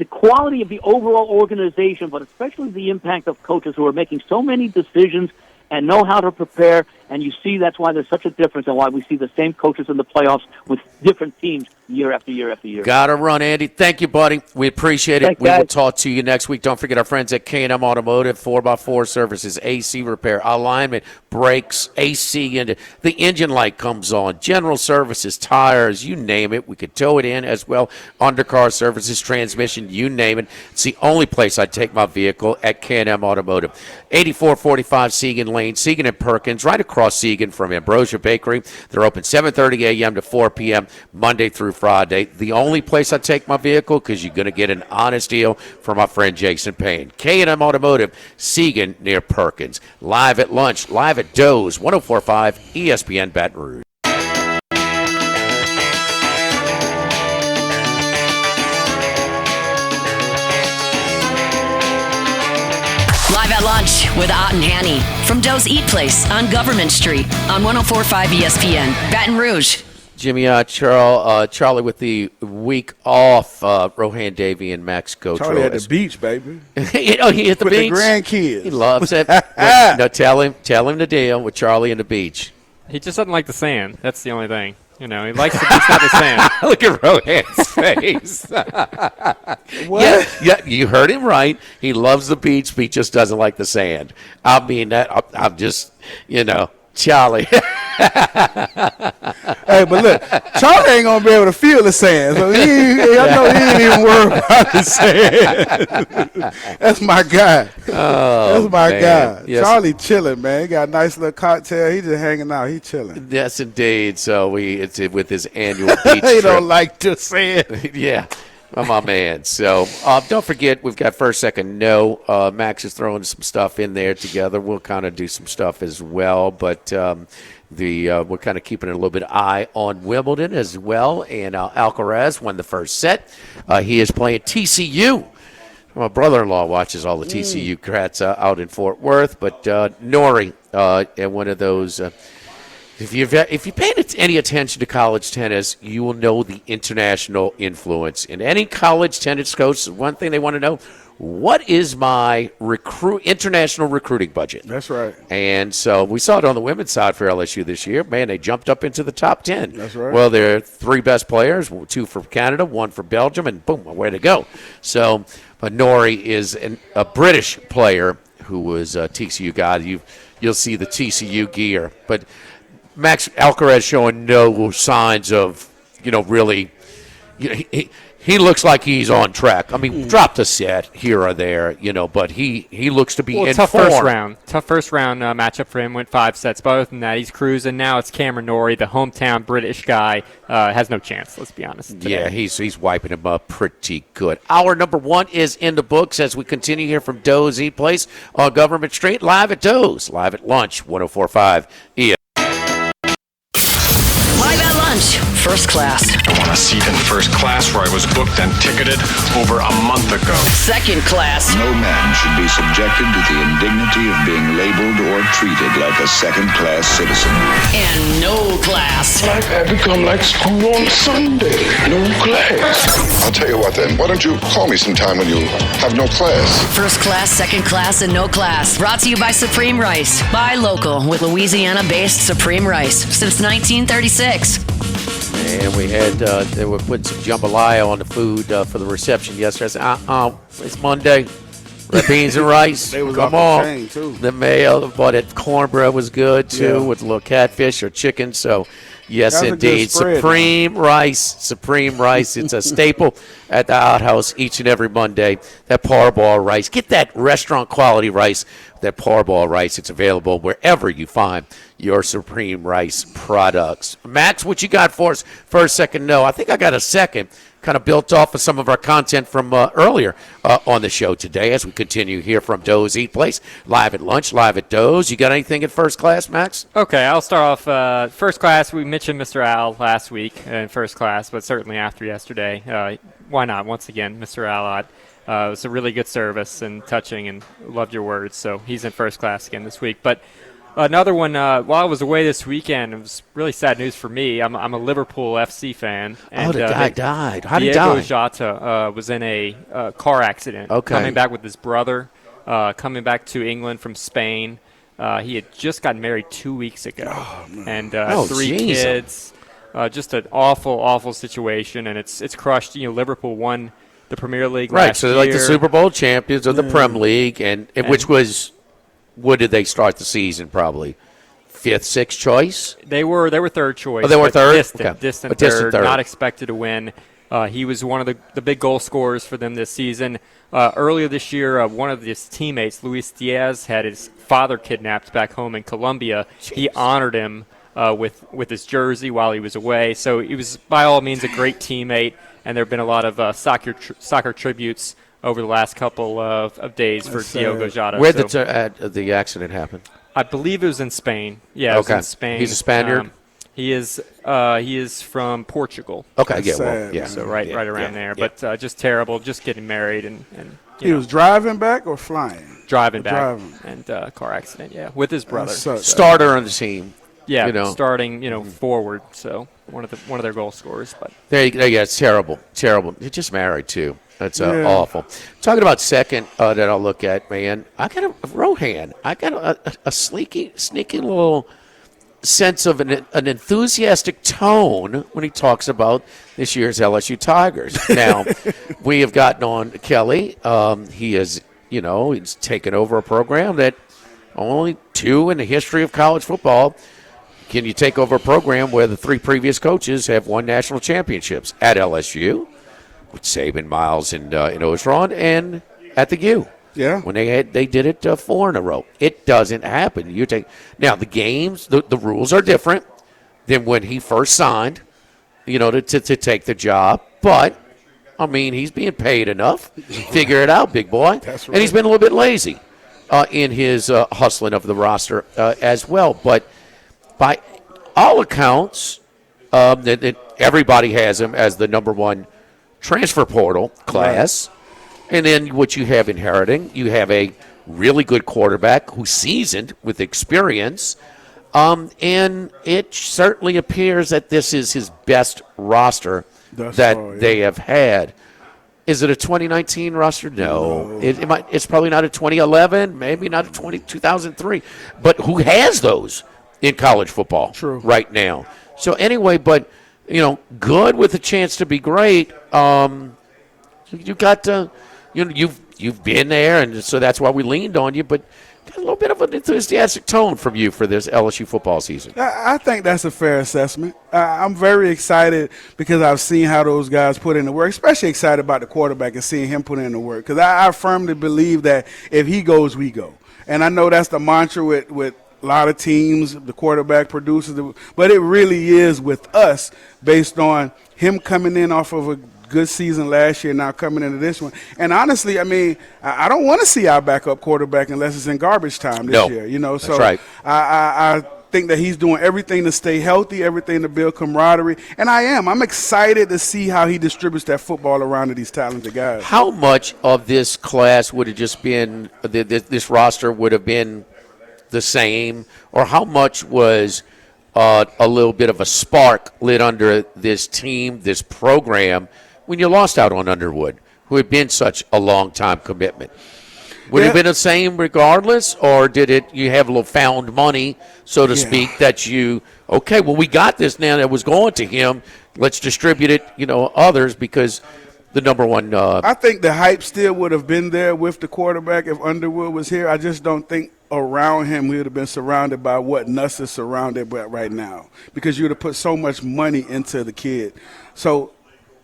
quality of the overall organization, but especially the impact of coaches who are making so many decisions and know how to prepare, and you see that's why there's such a difference and why we see the same coaches in the playoffs with different teams year after year after year. Got to run, Andy. Thank you, buddy. We appreciate it. Thanks, we will guys. talk to you next week. Don't forget our friends at K&M Automotive, 4x4 services, AC repair, alignment, brakes, AC, and the engine light comes on, general services, tires, you name it. We could tow it in as well. Undercar services, transmission, you name it. It's the only place I take my vehicle at K&M Automotive. 8445 Segan Lane, Segan and Perkins, right across Segan from Ambrosia Bakery. They're open 7:30 a.m. to 4 p.m. Monday through Friday. The only place I take my vehicle because you're going to get an honest deal from my friend Jason Payne. K&M Automotive, Segan near Perkins. Live at lunch, live at Doe's, 104.5 ESPN Baton Rouge. Live at lunch with Ott and Hanny from Doe's Eat Place on Government Street on 104.5 ESPN, Baton Rouge. Jimmy, Charlie with the week off. Rohan Davey and Max Gotro. Charlie at the beach, baby. He hit the With beach. the grandkids. He loves it. No, tell him the deal with Charlie and the beach. He just doesn't like the sand. That's the only thing. He likes the beach, not the sand. Look at Rohan's face. What? Yeah, you heard him right. He loves the beach, but he just doesn't like the sand. I mean, I'm just, Charlie. Hey, but look, Charlie ain't gonna be able to feel the sand, so I know he ain't even worried about the sand. That's my guy. Oh, That's my man. guy. Yes. Charlie chilling, man. He got a nice little cocktail. He just hanging out. He chilling. Yes, indeed. So it's with his annual beach He trip. don't like the sand. Yeah. My man. So don't forget, we've got first, second, no. Max is throwing some stuff in there together. We'll kind of do some stuff as well, but we're kind of keeping a little bit eye on Wimbledon as well. And Alcaraz won the first set. He is playing TCU. My brother-in-law watches all the TCU crats out in Fort Worth, but Nori, and one of those. If you pay any attention to college tennis, you will know the international influence. And any college tennis coach, one thing they want to know, what is my international recruiting budget? That's right. And so we saw it on the women's side for LSU this year. Man, they jumped up into the top 10. That's right. Well, there are three best players, two for Canada, one for Belgium, and boom, away to go. So, but Nori is a British player who was a TCU guy. You'll see the TCU gear. But Max Alcaraz showing no signs of, really, he looks like he's on track. I mean, dropped a set here or there, but he looks to be in tough form. Tough first round matchup for him. Went 5 sets. But other than that, he's cruising. Now it's Cameron Norrie, the hometown British guy, has no chance. Let's be honest. Today. Yeah, he's wiping him up pretty good. Hour number 1 is in the books as we continue here from Doe's Eat Place on Government Street, live at Doe's, live at lunch, 104.5 ESPN. Live at lunch, first class. I want a seat in first class where I was booked and ticketed over a month ago. Second class. No man should be subjected to the indignity of being labeled or treated like a second-class citizen. And no class. Life had become like school on Sunday. No class. I'll tell you what then. Why don't you call me sometime when you have no class? First class, second class, and no class. Brought to you by Supreme Rice. Buy local with Louisiana-based Supreme Rice since 1936. And we had, they were putting some jambalaya on the food for the reception yesterday. I said, it's Monday. Red beans and rice. They was Come off on. the chain, too. The mayo, but that cornbread was good, too, with a little catfish or chicken. So, Yes, That was a good indeed. spread, Supreme rice. It's a staple at the outhouse each and every Monday. That Parball rice. Get that restaurant quality rice, that Parball rice. It's available wherever you find your Supreme Rice products. Max, what you got for us? First, second, no. I think I got a second. Kind of built off of some of our content from earlier on the show today as we continue here from Doe's Eat Place. Live at lunch, live at Doe's. You got anything in first class, Max? Okay, I'll start off first class. We mentioned Mr. Al last week in first class, but certainly after yesterday. Why not? Once again, Mr. Al. It was a really good service and touching, and loved your words. So he's in first class again this week. But another one, while I was away this weekend, it was really sad news for me. I'm a Liverpool FC fan. And, the guy died. How did he die? die? Diego Jota was in a car accident. Okay. Coming back with his brother, coming back to England from Spain. He had just gotten married 2 weeks ago. And 3 kids. Just an awful, awful situation. And it's crushed. Liverpool won the Premier League last year. Right, so they're like the Super Bowl champions of the Prem League, and which was... What did they start the season? Probably fifth, sixth choice. They were third choice. Oh, they were third. Distant third. Not expected to win. He was one of the big goal scorers for them this season. Earlier this year, one of his teammates, Luis Diaz, had his father kidnapped back home in Colombia. Jeez. He honored him with his jersey while he was away. So he was by all means a great teammate. And there have been a lot of soccer tributes over the last couple of days for Diogo Jota. Where did the accident happen? I believe it was in Spain. Yeah, it was in Spain. He's a Spaniard? He is from Portugal. Okay, So right around there. Yeah. But just terrible, just getting married. and he was driving back or flying? Driving back. And car accident, with his brother. Starter on the team. Yeah, starting, forward. So one of their goal scorers. But there you go. Yeah, it's terrible. You're just married, too. That's awful. Talking about second that I'll look at, man, I got Rohan. I got a sneaky little sense of an enthusiastic tone when he talks about this year's LSU Tigers. Now, we have gotten on Kelly. He is, he's taken over a program that only 2 in the history of college football. Can you take over a program where the 3 previous coaches have won national championships at LSU? With Saban, Miles, and Osron, and at the U. Yeah. When they did it 4 in a row. It doesn't happen. Now the games, the rules are different than when he first signed, to take the job. But I mean, he's being paid enough. Figure it out, big boy. That's right. And he's been a little bit lazy in his hustling of the roster as well. But by all accounts, everybody has him as the number 1 transfer portal class. Right. And then what you have inheriting, you have a really good quarterback who's seasoned with experience. And it certainly appears that this is his best roster they have had. Is it a 2019 roster? No. It's probably not a 2011, maybe not a 2003. But who has those in college football right now? So anyway, but good with a chance to be great. You got to, you've been there, and so that's why we leaned on you. But got a little bit of an enthusiastic tone from you for this LSU football season. I think that's a fair assessment. I'm very excited because I've seen how those guys put in the work. Especially excited about the quarterback and seeing him put in the work because I firmly believe that if he goes, we go. And I know that's the mantra with a lot of teams, the quarterback produces, but it really is with us based on him coming in off of a good season last year, now coming into this one. And honestly, I mean, I don't want to see our backup quarterback unless it's in garbage time this year. That's so right. I think that he's doing everything to stay healthy, everything to build camaraderie, and I'm excited to see how he distributes that football around to these talented guys. How much of this class would have just been this roster would have been the same, or how much was a little bit of a spark lit under this team, this program, when you lost out on Underwood, who had been such a long-time commitment? Would it have been the same regardless, or did you have a little found money, so to speak, that we got this now that was going to him, let's distribute it, others, because the number 1 I think the hype still would have been there with the quarterback if Underwood was here. I just don't think around him, he would have been surrounded by what Nuss is surrounded by right now, because you would have put so much money into the kid. So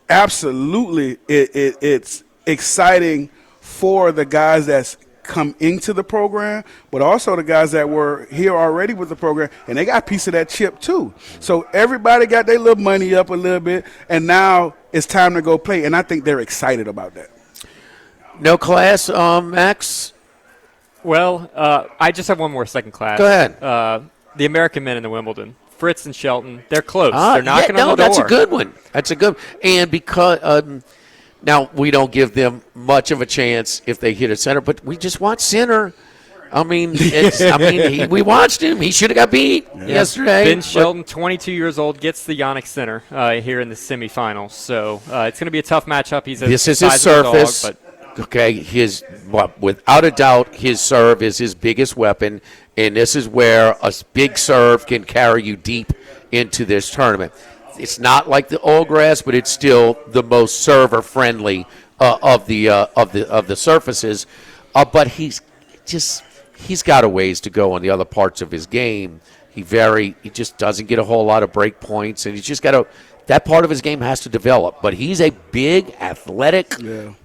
absolutely, it's exciting for the guys that's come into the program, but also the guys that were here already with the program, and they got a piece of that chip too. So everybody got their little money up a little bit, and now it's time to go play, and I think they're excited about that. No class, Max? Well, I just have one more second class. Go ahead. The American men in the Wimbledon. Fritz and Shelton, they're close. They're knocking on the door. That's a good one. That's a good one. And because now we don't give them much of a chance if they hit a center, but we just watch center. I mean, we watched him. He should have got beat yesterday. Ben Shelton, 22 years old, gets the Yonex Center here in the semifinals. So it's going to be a tough matchup. This is his surface. Dog, okay, without a doubt, his serve is his biggest weapon, and this is where a big serve can carry you deep into this tournament. It's not like the old grass, but it's still the most server friendly of the surfaces. But he's got a ways to go on the other parts of his game. He just doesn't get a whole lot of break points, and he's just got that part of his game has to develop. But he's a big, athletic,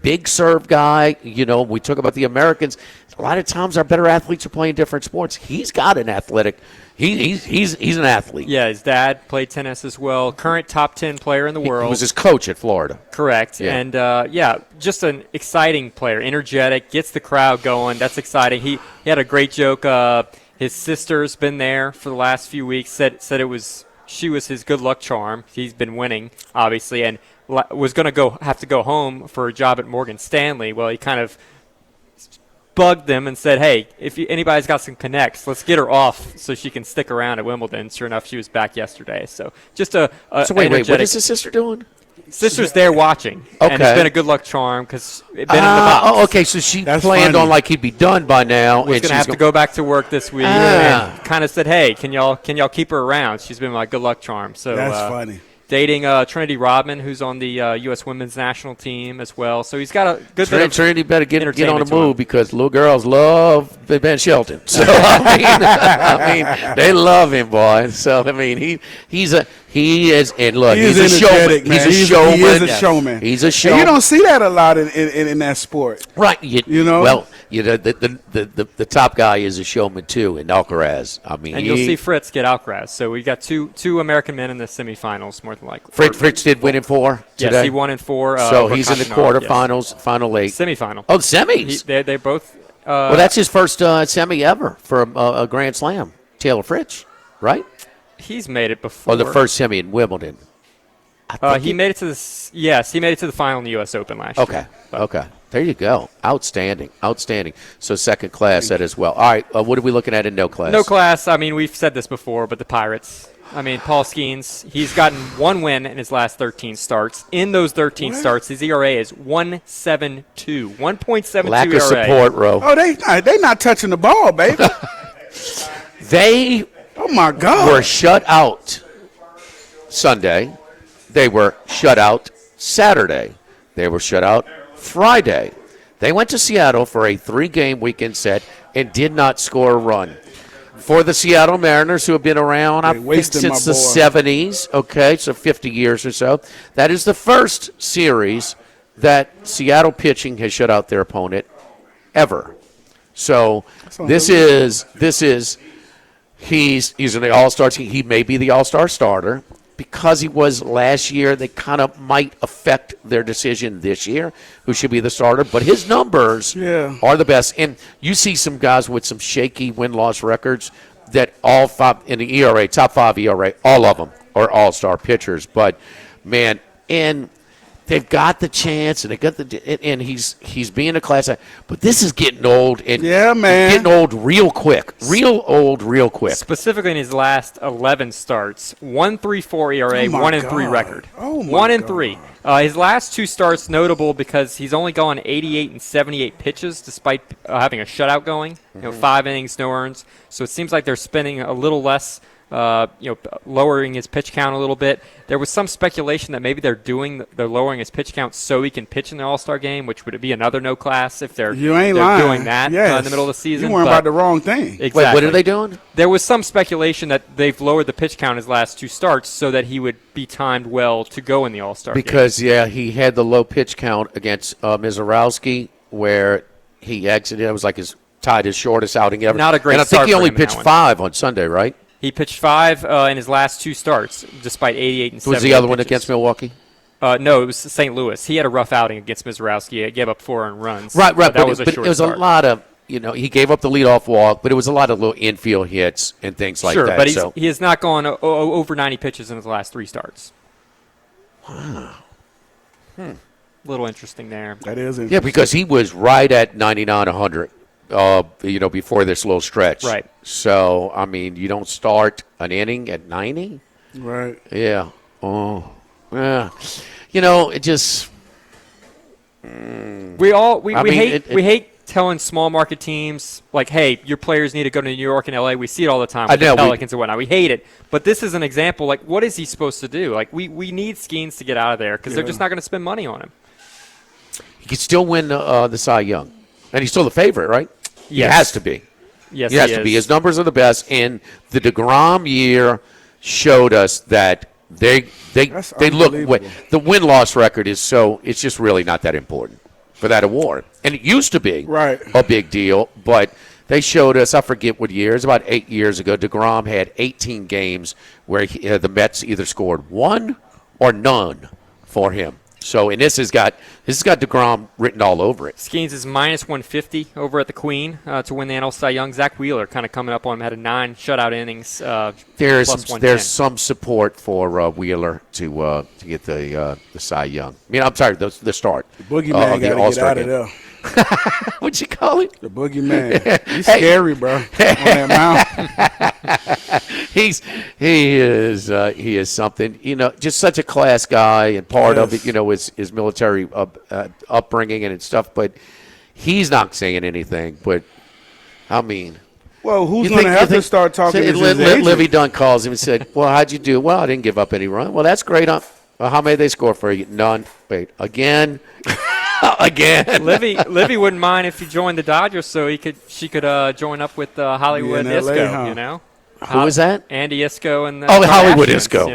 big serve guy. You know, we talk about the Americans. A lot of times our better athletes are playing different sports. He's got an athletic. He's an athlete. Yeah, his dad played tennis as well. Current top 10 player in the world. He was his coach at Florida. Correct. Yeah. And, just an exciting player. Energetic, gets the crowd going. That's exciting. He had a great joke. His sister's been there for the last few weeks, said she was his good luck charm. He's been winning, obviously, and was going to have to go home for a job at Morgan Stanley. Well, he kind of bugged them and said, hey, if anybody's got some connects, let's get her off so she can stick around at Wimbledon. Sure enough, she was back yesterday. So just wait, what is his sister doing? Sister's there watching, and it's been a good luck charm because been in the box. Oh, okay, so she planned on like he'd be done by now. Was going to have to go back to work this week, and kind of said, hey, can y'all keep her around? She's been my good luck charm. So that's funny. Dating Trinity Rodman, who's on the U.S. women's national team as well. So he's got a good bit of Trinity better get on the move him. Because little girls love Ben Shelton. So I mean, they love him, boy. So I mean, he's a showman. He's a showman. He is a showman. He's a showman. And you don't see that a lot in that sport, right? You know. Well, the top guy is a showman too in Alcaraz. I mean, and you'll see Fritz get Alcaraz. So we got two American men in the semifinals, more than likely. Fritz did win in 4 today. Yes, he won in 4. So he's in the quarterfinals, final 8. Semifinal. Oh, semis. They both. Well, that's his first semi ever for a Grand Slam. Taylor Fritz, right? He's made it before. Or the first semi in Wimbledon. He made it to the final in the U.S. Open last year. Okay. There you go. Outstanding. So second class that as well. All right, what are we looking at in no class? No class. I mean, we've said this before, but the Pirates. I mean, Paul Skeens, he's gotten one win in his last 13 starts. In those 13 starts, his ERA is 1.72. 1.72 Lack ERA. of support, Ro. Oh, they not touching the ball, baby. They were shut out Sunday. They were shut out Saturday. They were shut out Friday. They went to Seattle for a 3-game weekend set and did not score a run. For the Seattle Mariners, who have been around, I think, since the 70s, okay, so 50 years or so, that is the first series that Seattle pitching has shut out their opponent ever. So this is he's in the All-Star team. He may be the All-Star starter. Because he was last year, they kind of might affect their decision this year, who should be the starter. But his numbers are the best. And you see some guys with some shaky win-loss records that all 5 in the ERA, top 5 ERA, all of them are all-star pitchers. But, man, and they've got the chance, and they got and he's being a class act. But this is getting old, and getting old real quick. Real quick. Specifically in his last 11 starts, 1.34 ERA, 1-3 record. Oh, my 1-3. His last 2 starts notable because he's only gone 88 and 78 pitches despite having a shutout going. 5 innings, no earns. So it seems like they're spending a little less lowering his pitch count a little bit. There was some speculation that maybe they're lowering his pitch count so he can pitch in the All-Star game, which would be another no class if they're doing that in the middle of the season. You weren't about the wrong thing. Exactly. Wait, what are they doing? There was some speculation that they've lowered the pitch count his last 2 starts so that he would be timed well to go in the All-Star game. Because, he had the low pitch count against Mizorowski where he exited. It was like tied his shortest outing ever. Not a great And I start think he for only him in that pitched one. 5 on Sunday, right? He pitched 5 in his last 2 starts, despite 88 and 78 Was the other one pitches. against Milwaukee? No, it was St. Louis. He had a rough outing against Mizorowski. He gave up 4 earned runs. Right. That was a but short it was start. a lot of, he gave up the leadoff walk, but it was a lot of little infield hits and things like sure, that. But he has not gone over 90 pitches in his last 3 starts. Wow. Little interesting there. That is interesting. Yeah, because he was right at 99, 100. Before this little stretch. Right. So, I mean, you don't start an inning at 90? Right. Yeah. Oh. Yeah. It just We hate telling small market teams like, hey, your players need to go to New York and LA. We see it all the time with the Pelicans and whatnot. We hate it. But this is an example, like, what is he supposed to do? Like, we need Skeens to get out of there because they're just not going to spend money on him. he could still win the Cy Young. And he's still the favorite, right? Yes. He has to be. Yes, he has to be. His numbers are the best, and the DeGrom year showed us that they look. The win-loss record is it's just really not that important for that award. And it used to be a big deal, but they showed us, I forget what year, it was about 8 years ago, DeGrom had 18 games where the Mets either scored 1 or none for him. So, and this has got DeGrom written all over it. Skeens is minus 150 over at the Queen to win the NL Cy Young. Zach Wheeler kind of coming up on him, had a 9 shutout innings. There's some support for Wheeler to get the Cy Young. I mean, I'm sorry, the start. The boogeyman got to get out of there. What'd you call it? The boogeyman. He's scary, bro. On that mound. He is something. Just such a class guy, and part of it, his military upbringing and stuff. But he's not saying anything. But I mean, well, who's going to have to start talking? Livy Dunn calls him and said, "Well, how'd you do?" "Well, I didn't give up any run." "Well, that's great. Well, how many they score for you?" "None." "Wait, again." Again. Livy wouldn't mind if he joined the Dodgers, so she could join up with Hollywood Isco. Who is that? Andy Isco and Hollywood Astros, Isco.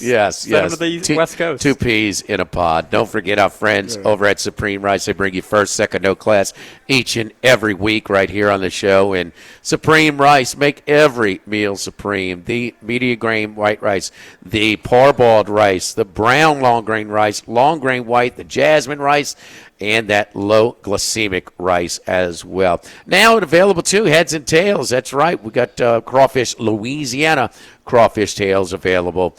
Yes. Send him to the West Coast. 2 peas in a pod. Don't forget our friends over at Supreme Rice. They bring you first, second, no class each and every week right here on the show. And Supreme Rice, make every meal supreme. The media grain white rice, the parboiled rice, the brown long grain rice, long grain white, the jasmine rice, and that low glycemic rice as well. Now available too, heads and tails. That's right. We got crawfish, Louisiana crawfish tails available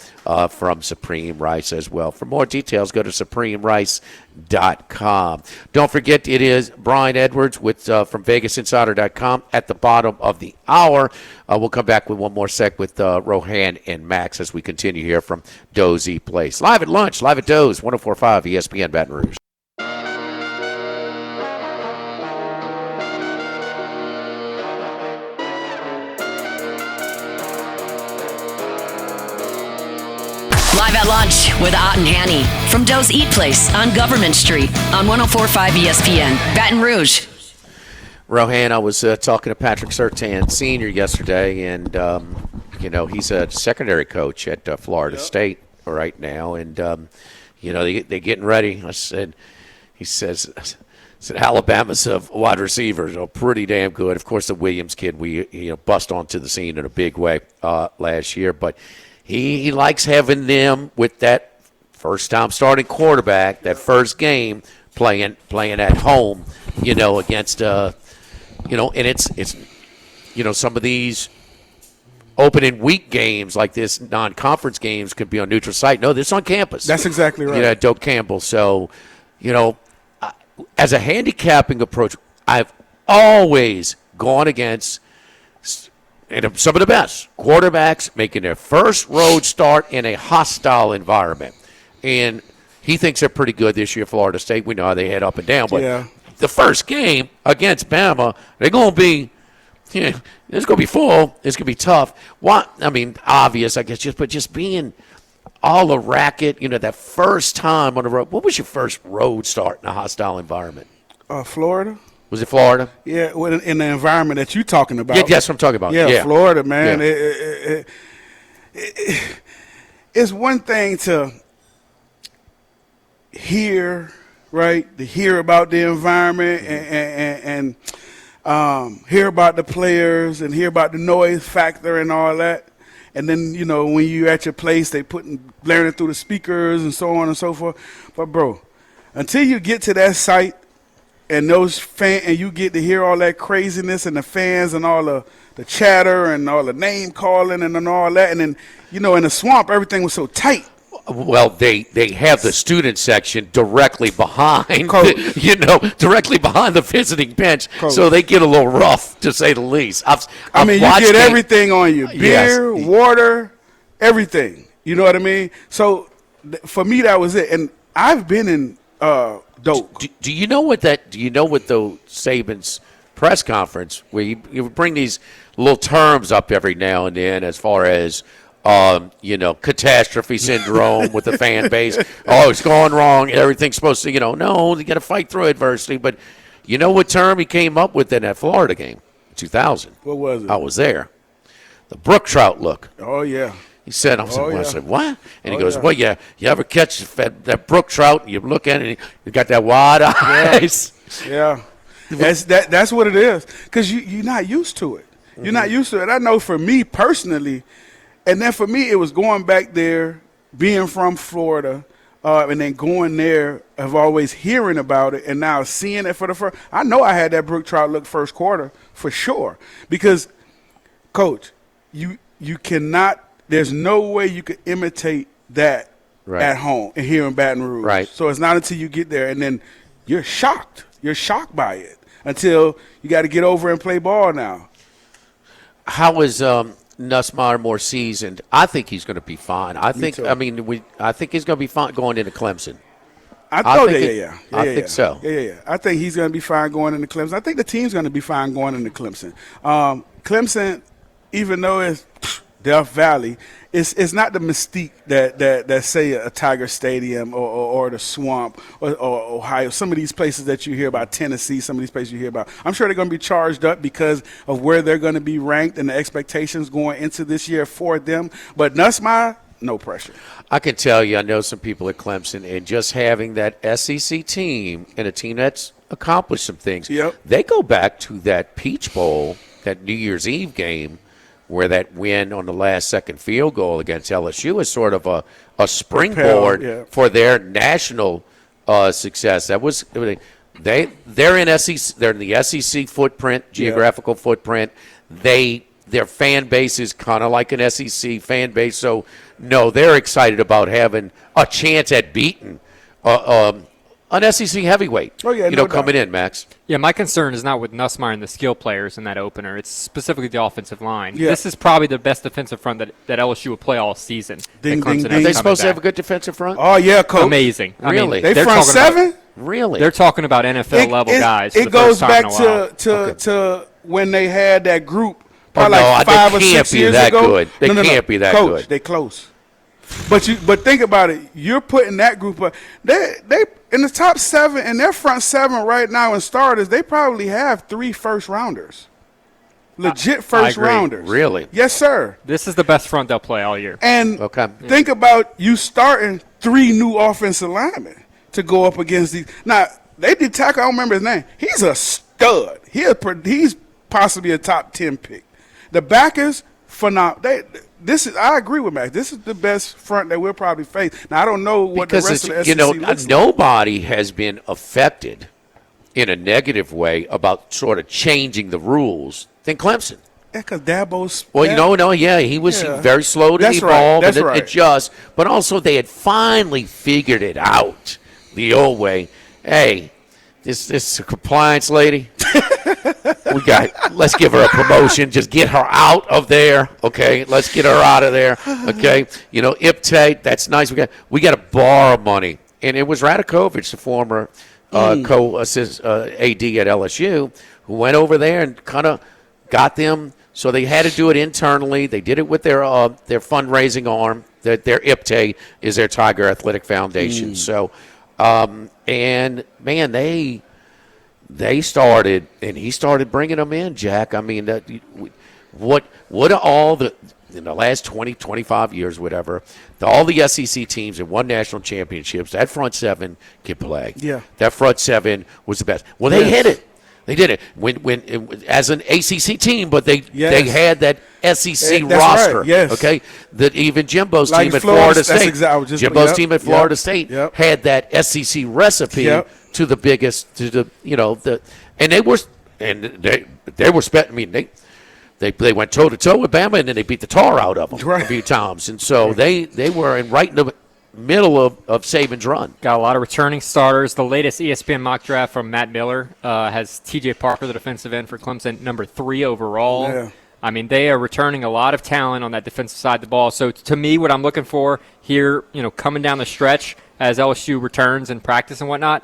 from Supreme Rice as well. For more details, go to supremerice.com. Don't forget, it is Brian Edwards with from VegasInsider.com at the bottom of the hour. We'll come back with one more sec with Rohan and Max as we continue here from Dozy Place. Live at lunch, live at Doze, 104.5 ESPN Baton Rouge. Live at lunch with Ott and Hanny from Doe's Eat Place on Government Street on 104.5 ESPN, Baton Rouge. Rohan, I was talking to Patrick Surtain Sr. yesterday, and, he's a secondary coach at Florida State right now, and, they're getting ready. He says Alabama's wide receivers are pretty damn good. Of course, the Williams kid, we bust onto the scene in a big way last year, but he likes having them with that first-time starting quarterback, that first game playing at home, against and it's some of these opening week games like this, non-conference games could be on neutral site. No, this on campus. That's exactly right. Doak Campbell. So, as a handicapping approach, I've always gone against some of the best quarterbacks making their first road start in a hostile environment. And he thinks they're pretty good this year, Florida State. We know how they head up and down. But the first game against Bama, they're going to be, yeah, it's going to be full. It's going to be tough. What? I mean, obvious, I guess, just being all a racket, that first time on the road. What was your first road start in a hostile environment? Florida. Was it Florida? Yeah, in the environment that you're talking about. Yeah, that's what I'm talking about. Yeah, Florida, man. Yeah. It's one thing to hear, right? To hear about the environment and hear about the players and hear about the noise factor and all that. And then, when you're at your place, they blaring it through the speakers and so on and so forth. But, bro, until you get to that site and and you get to hear all that craziness and the fans and all the chatter and all the name calling and all that. And then, in the swamp, everything was so tight. Well, they have the student section directly behind, directly behind the visiting bench, so they get a little rough, to say the least. You get everything on you: beer, water, everything. You know what I mean? So for me, that was it. And I've been in Doak. Do you know what though Saban's press conference where you bring these little terms up every now and then as far as catastrophe syndrome with the fan base. Oh, it's going wrong. Everything's supposed to, no, you got to fight through adversity. But you know what term he came up with in that Florida game, 2000? What was it? I was there. The brook trout look. Oh, yeah. He said, I said, what? And he goes, well, you ever catch that brook trout and you look at it and you got that wide eyes. Yeah. That's what it is. Because you're not used to it. You're not used to it. I know for me personally, and then for me, it was going back there, being from Florida, and then going there, of always hearing about it, and now seeing it for the first. I know I had that brook trout look first quarter for sure, because, Coach, you cannot. There's no way you could imitate that at home and here in Baton Rouge. Right. So it's not until you get there, and then you're shocked. You're shocked by it until you got to get over and play ball now. How is Nussmeier more seasoned? I think he's going to be fine. I think he's going to be fine going into Clemson. I think so. Yeah. I think he's going to be fine going into Clemson. I think the team's going to be fine going into Clemson. Clemson, even though it's Death Valley, it's not the mystique that say a Tiger Stadium or the Swamp or Ohio. Some of these places that you hear about, Tennessee, some of these places you hear about. I'm sure they're going to be charged up because of where they're going to be ranked and the expectations going into this year for them. But Nussmeier, no pressure. I can tell you, I know some people at Clemson, and just having that SEC team and a team that's accomplished some things, they go back to that Peach Bowl, that New Year's Eve game, where that win on the last second field goal against LSU is sort of a springboard for their national success. That was they're in SEC. They're in the SEC footprint, geographical footprint. Their fan base is kind of like an SEC fan base. So no, they're excited about having a chance at beating an SEC heavyweight. Coming in, Max. Yeah, my concern is not with Nussmeier and the skill players in that opener. It's specifically the offensive line. Yeah. This is probably the best defensive front that LSU will play all season. Ding, ding, ding. Are they supposed to have a good defensive front? Oh, yeah, Coach. Amazing. Really? They front seven? Really? They're talking about NFL-level guys. It goes back to when they had that group probably like 5 or 6 years ago. They can't be that Coach, good. They close. But think about it. You're putting that group up. They in the top 7, in their front 7 right now in starters, they probably have 3 first-rounders. Legit first-rounders. Really? Yes, sir. This is the best front they'll play all year. And think about you starting 3 new offensive linemen to go up against these. Now, they did tackle. I don't remember his name. He's a stud. He's possibly a top 10 pick. The backers, phenomenal. I agree with Max. This is the best front that we'll probably face. Now, I don't know what the rest of the SEC looks like. Nobody has been affected in a negative way about sort of changing the rules than Clemson. Yeah, because Dabo's. Well, he was very slow to evolve and adjust. But also, they had finally figured it out the old way. Hey, this compliance lady. Let's give her a promotion. Just get her out of there, okay? Let's get her out of there, okay? Iptate, that's nice. We got to borrow money, and it was Radakovich, the former co-assist AD at LSU, who went over there and kind of got them. So they had to do it internally. They did it with their fundraising arm. Their IPTE is their Tiger Athletic Foundation. So, and man, they started, and he started bringing them in, Jack. I mean, what are all in the last 20, 25 years, whatever, all the SEC teams that won national championships, that front seven can play. Yeah. That front seven was the best. Well, they hit it. They did it when as an ACC team, but they had that SEC roster. Right. Yes. Okay, that even Jimbo's like team at Florida State. Jimbo's team at Florida State had that SEC recipe to the biggest, to the and they were I mean they went toe to toe with Bama, and then they beat the tar out of them a few times, and so they were right in the middle of Saban's run. Got a lot of returning starters. The latest ESPN mock draft from Matt Miller has T.J. Parker, the defensive end for Clemson, number 3 overall. Yeah. I mean, they are returning a lot of talent on that defensive side of the ball. So to me, what I'm looking for here, coming down the stretch as LSU returns and practice and whatnot,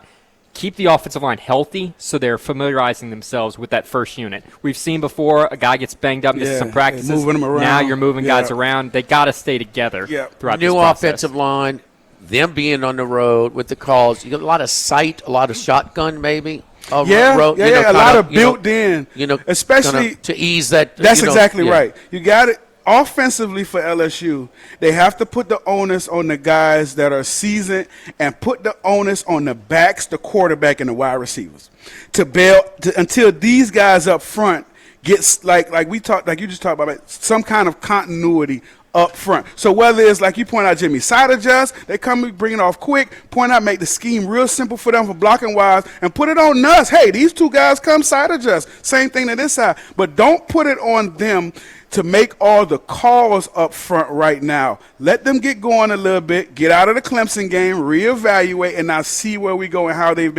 keep the offensive line healthy so they're familiarizing themselves with that first unit. We've seen before a guy gets banged up, misses some practices. Moving them around. Now you're moving guys around. They got to stay together throughout this New process. offensive line, them being on the road with the calls. You got a lot of sight, a lot of shotgun maybe. A lot of built in. Especially to ease that. That's exactly right. You got it. Offensively for LSU, they have to put the onus on the guys that are seasoned and put the onus on the backs, the quarterback, and the wide receivers until these guys up front gets like you just talked about some kind of continuity up front. So whether it's like you point out, Jimmy, side adjust, they come bring it off quick, point out, make the scheme real simple for them for blocking wise, and put it on us. Hey, these two guys come side adjust. Same thing to this side. But don't put it on them to make all the calls up front right now. Let them get going a little bit, get out of the Clemson game, reevaluate, and now see where we go and how they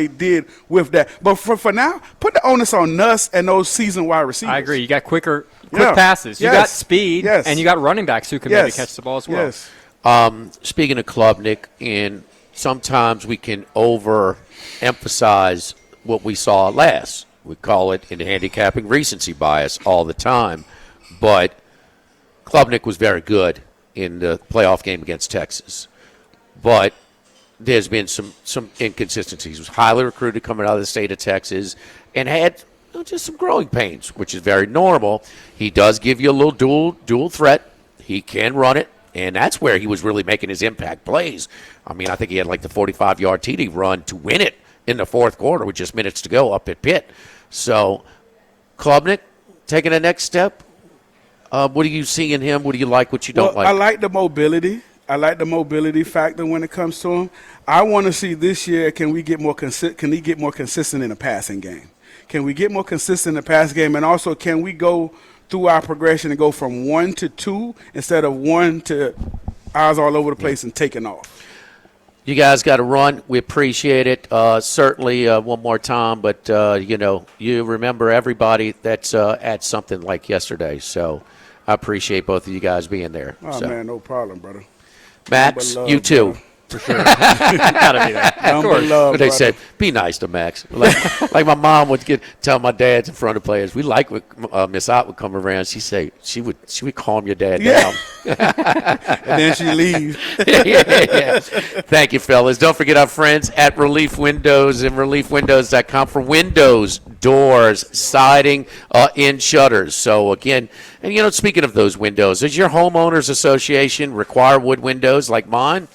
did with that. But for now, put the onus on us and those seasoned wide receivers. I agree. You got quick passes. You got speed, and you got running backs who can maybe catch the ball as well. Yes. Speaking of Klubnik, and sometimes we can overemphasize what we saw last. We call it in handicapping recency bias all the time. But Klubnik was very good in the playoff game against Texas. But there's been some inconsistencies. He was highly recruited coming out of the state of Texas and had just some growing pains, which is very normal. He does give you a little dual threat. He can run it, and that's where he was really making his impact plays. I mean, I think he had like the 45-yard TD run to win it in the fourth quarter with just minutes to go up at Pitt. So Klubnik taking the next step. What do you see in him? What do you like, what you don't like? I like the mobility. I like the mobility factor when it comes to him. I want to see this year, can he get more consistent in the passing game? Can we get more consistent in the pass game? And also, can we go through our progression and go from 1 to 2 instead of 1 to eyes all over the place and taking off? You guys got to run. We appreciate it. Certainly one more time, but, you remember everybody that's at something like yesterday. So I appreciate both of you guys being there. Oh, man, no problem, brother. Max, love, you too. Brother. For sure. Gotta be that. Of course. Love, but they brother. said, be nice to Max. Like my mom would tell my dads in front of players. We like when Miss Ott would come around. She would calm your dad down. And then she leaves. yeah. Thank you, fellas. Don't forget our friends at Relief Windows and reliefwindows.com for windows, doors, siding, and shutters. So again, and speaking of those windows, does your homeowners association require wood windows like mine?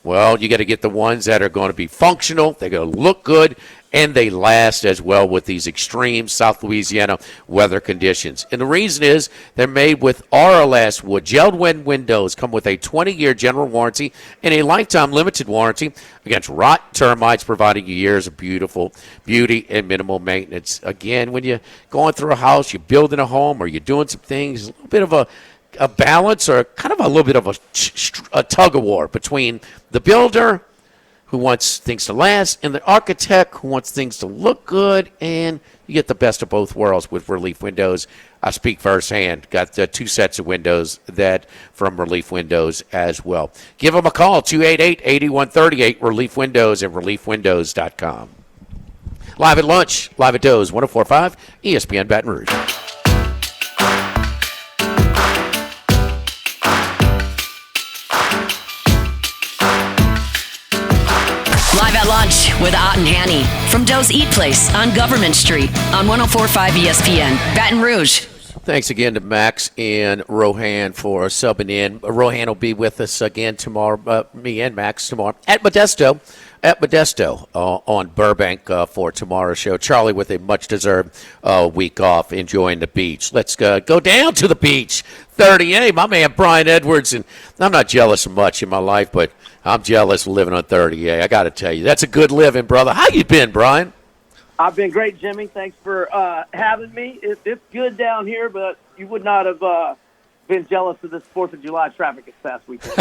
Well, you got to get the ones that are going to be functional, they're going to look good, and they last as well with these extreme South Louisiana weather conditions. And the reason is they're made with RLS wood. Gelled windows come with a 20-year general warranty and a lifetime limited warranty against rot, termites, providing you years of beautiful beauty and minimal maintenance. Again, when you're going through a house, you're building a home, or you're doing some things, a little bit of a balance, or kind of a little bit of a tug of war between the builder who wants things to last and the architect who wants things to look good, and you get the best of both worlds with Relief Windows. I speak firsthand. Got 2 sets of windows that from Relief Windows as well. Give them a call, 288-8138, Relief Windows and reliefwindows.com. Live at lunch, live at Doe's, 104.5, ESPN Baton Rouge. with Ott and Hanny from Doe's Eat Place on Government Street on 104.5 ESPN, Baton Rouge. Thanks again to Max and Rohan for subbing in. Rohan will be with us again tomorrow, me and Max tomorrow at Modesto on Burbank for tomorrow's show. Charlie with a much-deserved week off, enjoying the beach. Let's go down to the beach. 30A, my man Brian Edwards, and I'm not jealous of much in my life, but I'm jealous of living on 30A. I got to tell you, that's a good living, brother. How you been, Brian? I've been great, Jimmy. Thanks for having me. It's good down here, but you would not have been jealous of this 4th of July traffic this past weekend.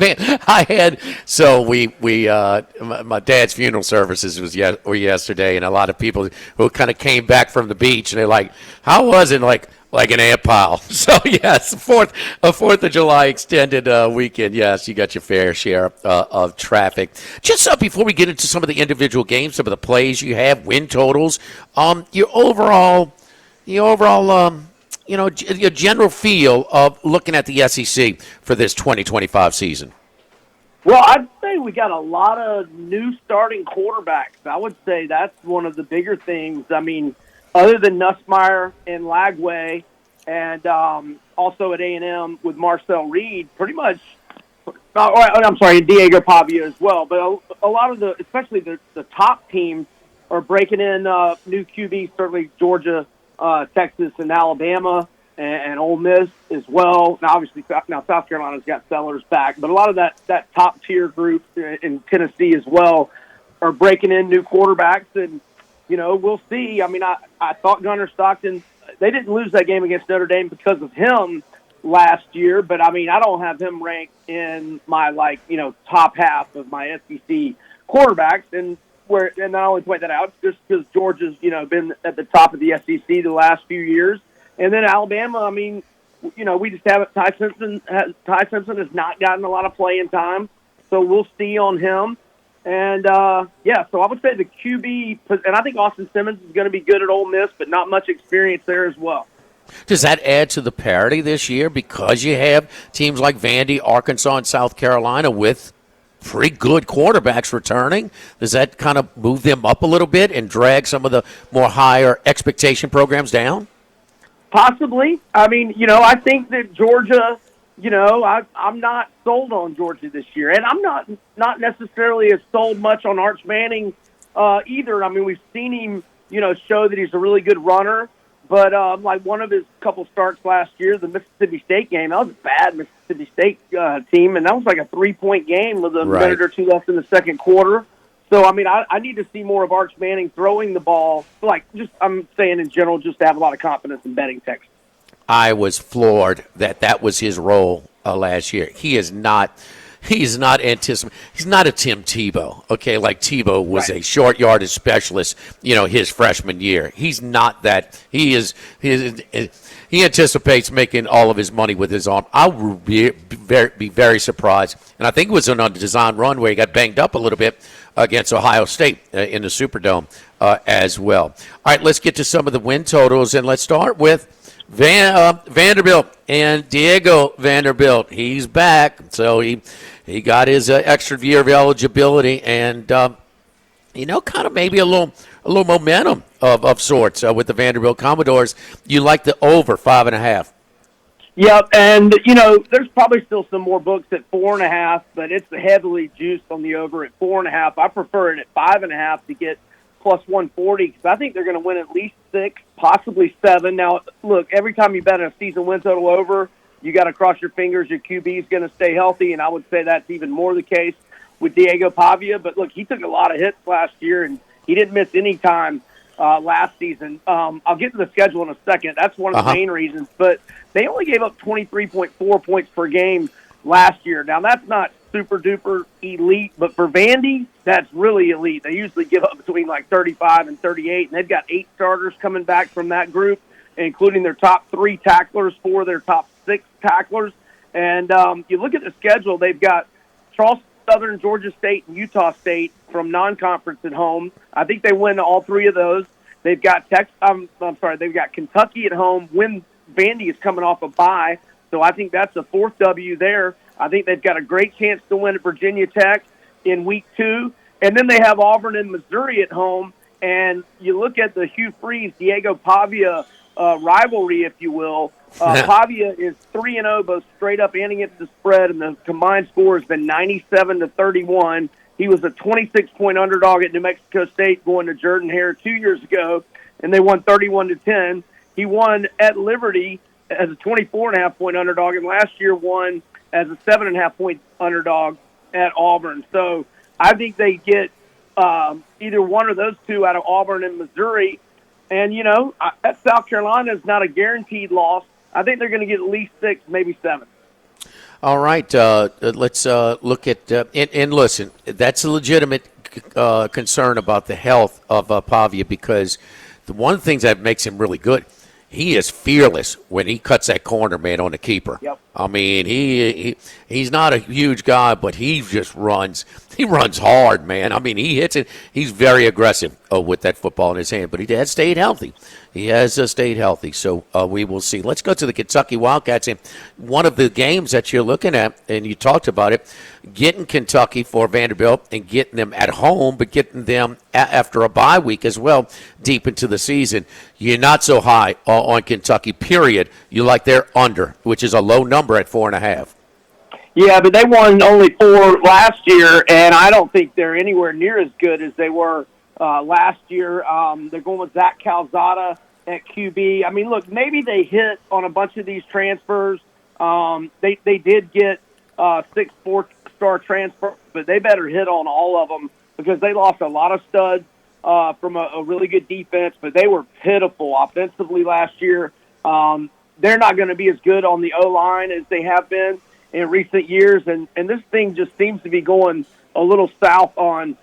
Man, my dad's funeral services were yesterday, and a lot of people who kind of came back from the beach, and they're like, how was it? Like an ant pile. So, yes, a 4th of July extended weekend. Yes, you got your fair share of traffic. Just before we get into some of the individual games, some of the plays you have, win totals, your overall, your general feel of looking at the SEC for this 2025 season. Well, I'd say we got a lot of new starting quarterbacks. I would say that's one of the bigger things. I mean, other than Nussmeier and Lagway, and also at A&M with Marcel Reed, pretty much. And Diego Pavia as well. But a lot of especially the top teams, are breaking in new QBs. Certainly Georgia, Texas, and Alabama, and Ole Miss as well. Now, obviously, South Carolina's got Sellers back, but a lot of that top tier group in Tennessee as well are breaking in new quarterbacks and. We'll see. I mean, I thought Gunnar Stockton, they didn't lose that game against Notre Dame because of him last year, but I mean, I don't have him ranked in my, top half of my SEC quarterbacks. And I only point that out just because Georgia's, been at the top of the SEC the last few years. And then Alabama, I mean, we just haven't, Ty Simpson has not gotten a lot of playing time, so we'll see on him. And, so I would say the QB, and I think Austin Simmons is going to be good at Ole Miss, but not much experience there as well. Does that add to the parity this year because you have teams like Vandy, Arkansas, and South Carolina with pretty good quarterbacks returning? Does that kind of move them up a little bit and drag some of the more higher expectation programs down? Possibly. I mean, I think that Georgia – I'm not sold on Georgia this year, and I'm not necessarily as sold much on Arch Manning either. I mean, we've seen him, show that he's a really good runner, but like one of his couple starts last year, the Mississippi State game, that was a bad Mississippi State team, and that was like a 3-point game with a minute or two left in the second quarter. So, I mean, I need to see more of Arch Manning throwing the ball, I'm saying in general, just to have a lot of confidence in betting Texas. I was floored that was his role last year. He's not a Tim Tebow, okay? Like Tebow was a short yardage specialist, his freshman year. He's not that. He anticipates making all of his money with his arm. I would be very surprised. And I think it was on a design run where he got banged up a little bit against Ohio State in the Superdome as well. All right, let's get to some of the win totals, and let's start with Vanderbilt and Diego Vanderbilt. He's back, so he got his extra year of eligibility, and kind of maybe a little momentum of sorts with the Vanderbilt Commodores. You like the over 5.5? Yep, and there's probably still some more books at 4.5, but it's heavily juiced on the over at 4.5. I prefer it at 5.5 to get plus 140 because I think they're going to win at least 6, possibly 7. Now, look, every time you bet a season win total over, you got to cross your fingers your QB is going to stay healthy, and I would say that's even more the case with Diego Pavia. But, look, he took a lot of hits last year, and he didn't miss any time last season. I'll get to the schedule in a second. That's one of the main reasons. But they only gave up 23.4 points per game last year. Now, that's not super-duper elite, but for Vandy, that's really elite. They usually give up between 35 and 38, and they've got 8 starters coming back from that group, including their top 3 tacklers, 4 of their top 6 tacklers. And you look at the schedule, they've got Charleston Southern, Georgia State, and Utah State from non-conference at home. I think they win all 3 of those. They've got they've got Kentucky at home when Vandy is coming off a bye, so I think that's a 4th W there. I think they've got a great chance to win at Virginia Tech in week 2. And then they have Auburn and Missouri at home. And you look at the Hugh Freeze, Diego Pavia rivalry, if you will. Pavia is 3-0 both straight up and against the spread, and the combined score has been 97-31. He was a 26-point underdog at New Mexico State going to Jordan-Hare 2 years ago, and they won 31-10. He won at Liberty as a 24.5-point underdog, and last year won as a 7.5-point underdog at Auburn. So I think they get either one of those two out of Auburn and Missouri. And, at South Carolina is not a guaranteed loss. I think they're going to get at least 6, maybe 7. All right, let's look at and listen. That's a legitimate concern about the health of Pavia, because the one thing that makes him really good, he is fearless when he cuts that corner, man, on the keeper. Yep. I mean, he's not a huge guy, but he just runs. He runs hard, man. I mean, he hits it. He's very aggressive with that football in his hand, but he has stayed healthy. He has stayed healthy, so we will see. Let's go to the Kentucky Wildcats. And one of the games that you're looking at, and you talked about it, getting Kentucky for Vanderbilt and getting them at home, but getting them after a bye week as well, deep into the season. You're not so high on Kentucky, period. You like their under, which is a low number at 4.5. Yeah, but they won only 4 last year, and I don't think they're anywhere near as good as they were last year. They're going with Zach Calzada at QB. I mean, look, maybe they hit on a bunch of these transfers. They did get 6 4-star transfers, but they better hit on all of them because they lost a lot of studs from a really good defense, but they were pitiful offensively last year. They're not going to be as good on the O-line as they have been in recent years, and this thing just seems to be going a little south on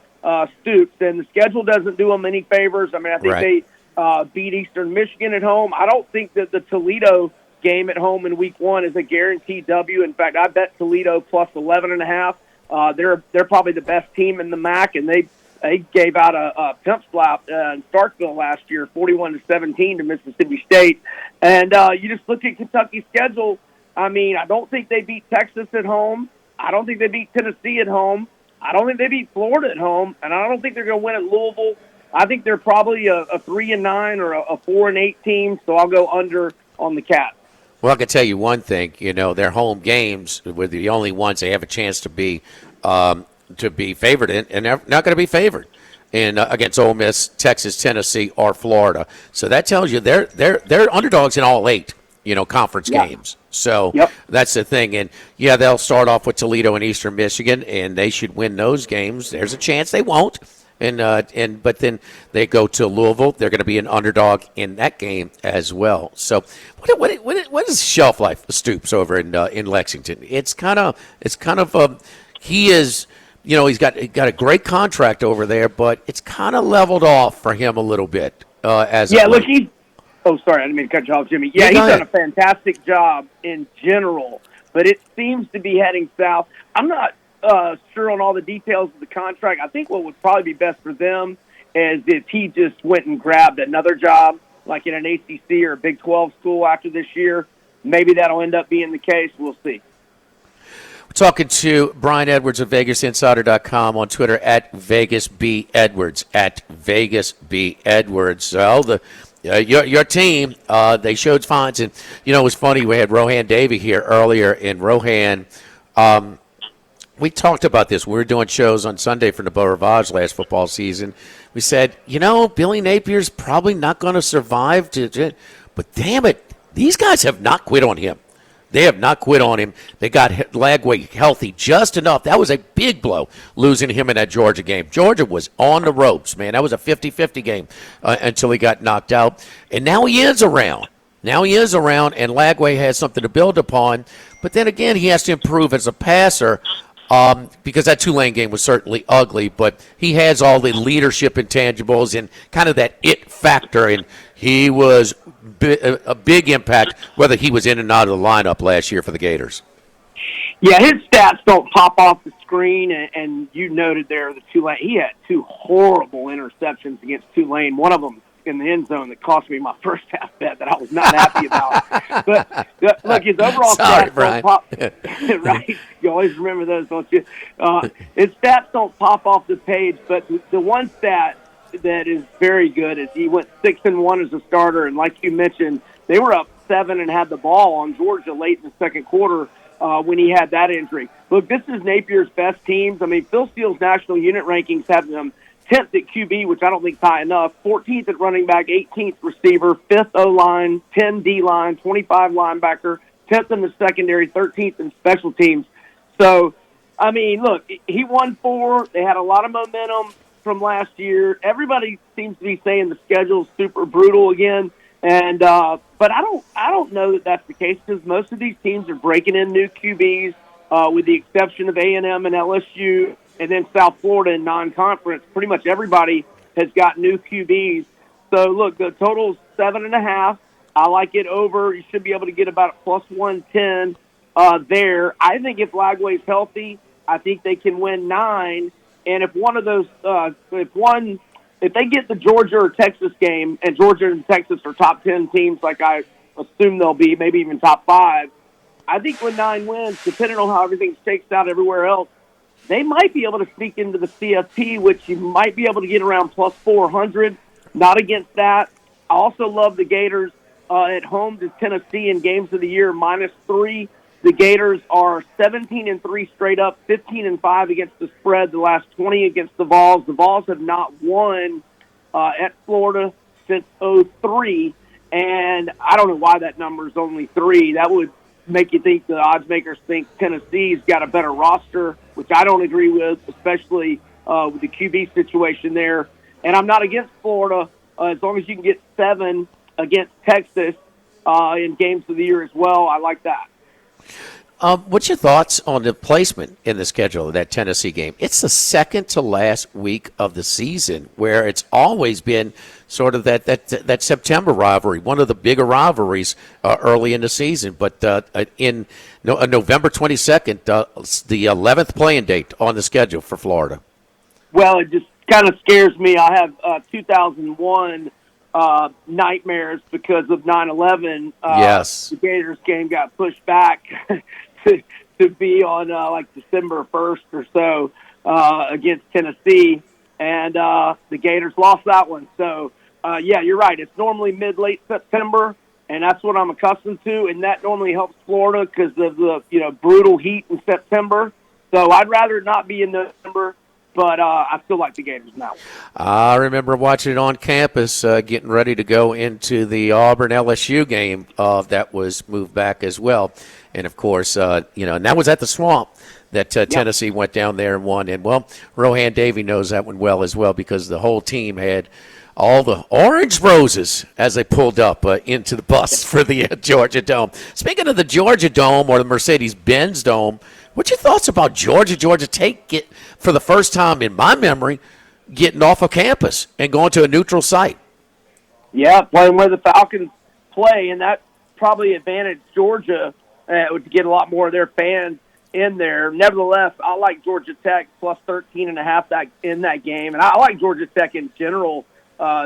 Stoops, and the schedule doesn't do them any favors. I mean, I think they beat Eastern Michigan at home. I don't think that the Toledo game at home in Week 1 is a guaranteed W. In fact, I bet Toledo plus 11.5. They're probably the best team in the MAC, and they gave out a pimp slap in Starkville last year, 41-17 to Mississippi State. And you just look at Kentucky's schedule. I mean, I don't think they beat Texas at home. I don't think they beat Tennessee at home. I don't think they beat Florida at home. And I don't think they're going to win at Louisville. I think they're probably a 3-9 or a 4-8 team, so I'll go under on the Cats. Well, I can tell you one thing. Their home games were the only ones they have a chance to be favored in, and they're not going to be favored in against Ole Miss, Texas, Tennessee, or Florida. So that tells you they're underdogs in all 8. Conference games. So that's the thing. And, they'll start off with Toledo and Eastern Michigan, and they should win those games. There's a chance they won't. But then they go to Louisville. They're going to be an underdog in that game as well. So what is shelf life of Stoops over in Lexington? It's kind of he is. He's got a great contract over there, but it's kind of leveled off for him a little bit. Look, he's. Oh, sorry, I didn't mean to cut you off, Jimmy. Yeah, he's done a fantastic job in general, but it seems to be heading south. I'm not sure on all the details of the contract. I think what would probably be best for them is if he just went and grabbed another job, like in an ACC or a Big 12 school after this year. Maybe that'll end up being the case. We'll see. We're talking to Brian Edwards of VegasInsider.com, on Twitter at VegasBEdwards, at VegasBEdwards. Well, your team, they showed signs, and it was funny. We had Rohan Davey here earlier, and Rohan, we talked about this. We were doing shows on Sunday for the Beau Rivage last football season. We said, Billy Napier's probably not going to survive, but damn it, these guys have not quit on him. They have not quit on him. They got Lagway healthy just enough. That was a big blow, losing him in that Georgia game. Georgia was on the ropes, man. That was a 50-50 game until he got knocked out. And now he is around. And Lagway has something to build upon. But then again, he has to improve as a passer because that Tulane game was certainly ugly. But he has all the leadership intangibles and kind of that it factor. And he was a big impact, whether he was in and out of the lineup last year for the Gators. Yeah, his stats don't pop off the screen, and you noted there the Tulane. He had 2 horrible interceptions against Tulane. One of them in the end zone that cost me my first half bet that I was not happy about. But look, his overall stats don't pop. Right? You always remember those, don't you? His stats don't pop off the page, but the one stat that is very good is he went 6-1 as a starter, and like you mentioned, they were up 7 and had the ball on Georgia late in the second quarter when he had that injury. Look, this is Napier's best teams. I mean, Phil Steele's national unit rankings have them 10th at QB, which I don't think is high enough, 14th at running back, 18th receiver, 5th O-line, 10 D-line, 25 linebacker, 10th in the secondary, 13th in special teams. So, I mean, look, he won 4. They had a lot of momentum from last year. Everybody seems to be saying the schedule's super brutal again. And but I don't know that that's the case because most of these teams are breaking in new QBs, with the exception of A&M and LSU, and then South Florida in non-conference. Pretty much everybody has got new QBs. So look, the total's 7.5. I like it over. You should be able to get about a plus 110 there. I think if Lagway's healthy, I think they can win 9. And if one of those, if they get the Georgia or Texas game, and Georgia and Texas are top 10 teams like I assume they'll be, maybe even top 5, I think with 9 wins, depending on how everything shakes out everywhere else, they might be able to sneak into the CFP, which you might be able to get around plus 400. Not against that. I also love the Gators at home to Tennessee in games of the year, -3. The Gators are 17-3 straight up, 15-5 against the spread, the last 20 against the Vols. The Vols have not won at Florida since 2003, and I don't know why that number is only 3. That would make you think the odds makers think Tennessee's got a better roster, which I don't agree with, especially with the QB situation there. And I'm not against Florida as long as you can get 7 against Texas in games of the year as well. I like that. What's your thoughts on the placement in the schedule of that Tennessee game? It's the second to last week of the season, where it's always been sort of that September rivalry, one of the bigger rivalries early in the season. But in November 22nd, the 11th playing date on the schedule for Florida. Well, it just kind of scares me. I have 2001 nightmares because of 9/11. Yes. The Gators game got pushed back to be on like December 1st or so against Tennessee, and the Gators lost that one. So, yeah, you're right. It's normally mid-late September, and that's what I'm accustomed to, and that normally helps Florida because of the brutal heat in September. So I'd rather it not be in November. But I still like the Gators now. I remember watching it on campus, getting ready to go into the Auburn-LSU game that was moved back as well. And, of course, and that was at the Swamp that Tennessee went down there and won. And, well, Rohan Davey knows that one well as well because the whole team had all the orange roses as they pulled up into the bus for the Georgia Dome. Speaking of the Georgia Dome or the Mercedes-Benz Dome, what's your thoughts about Georgia Tech for the first time in my memory getting off of campus and going to a neutral site? Yeah, playing where the Falcons play, and that probably advantaged Georgia to get a lot more of their fans in there. Nevertheless, I like Georgia Tech plus 13.5 in that game, and I like Georgia Tech in general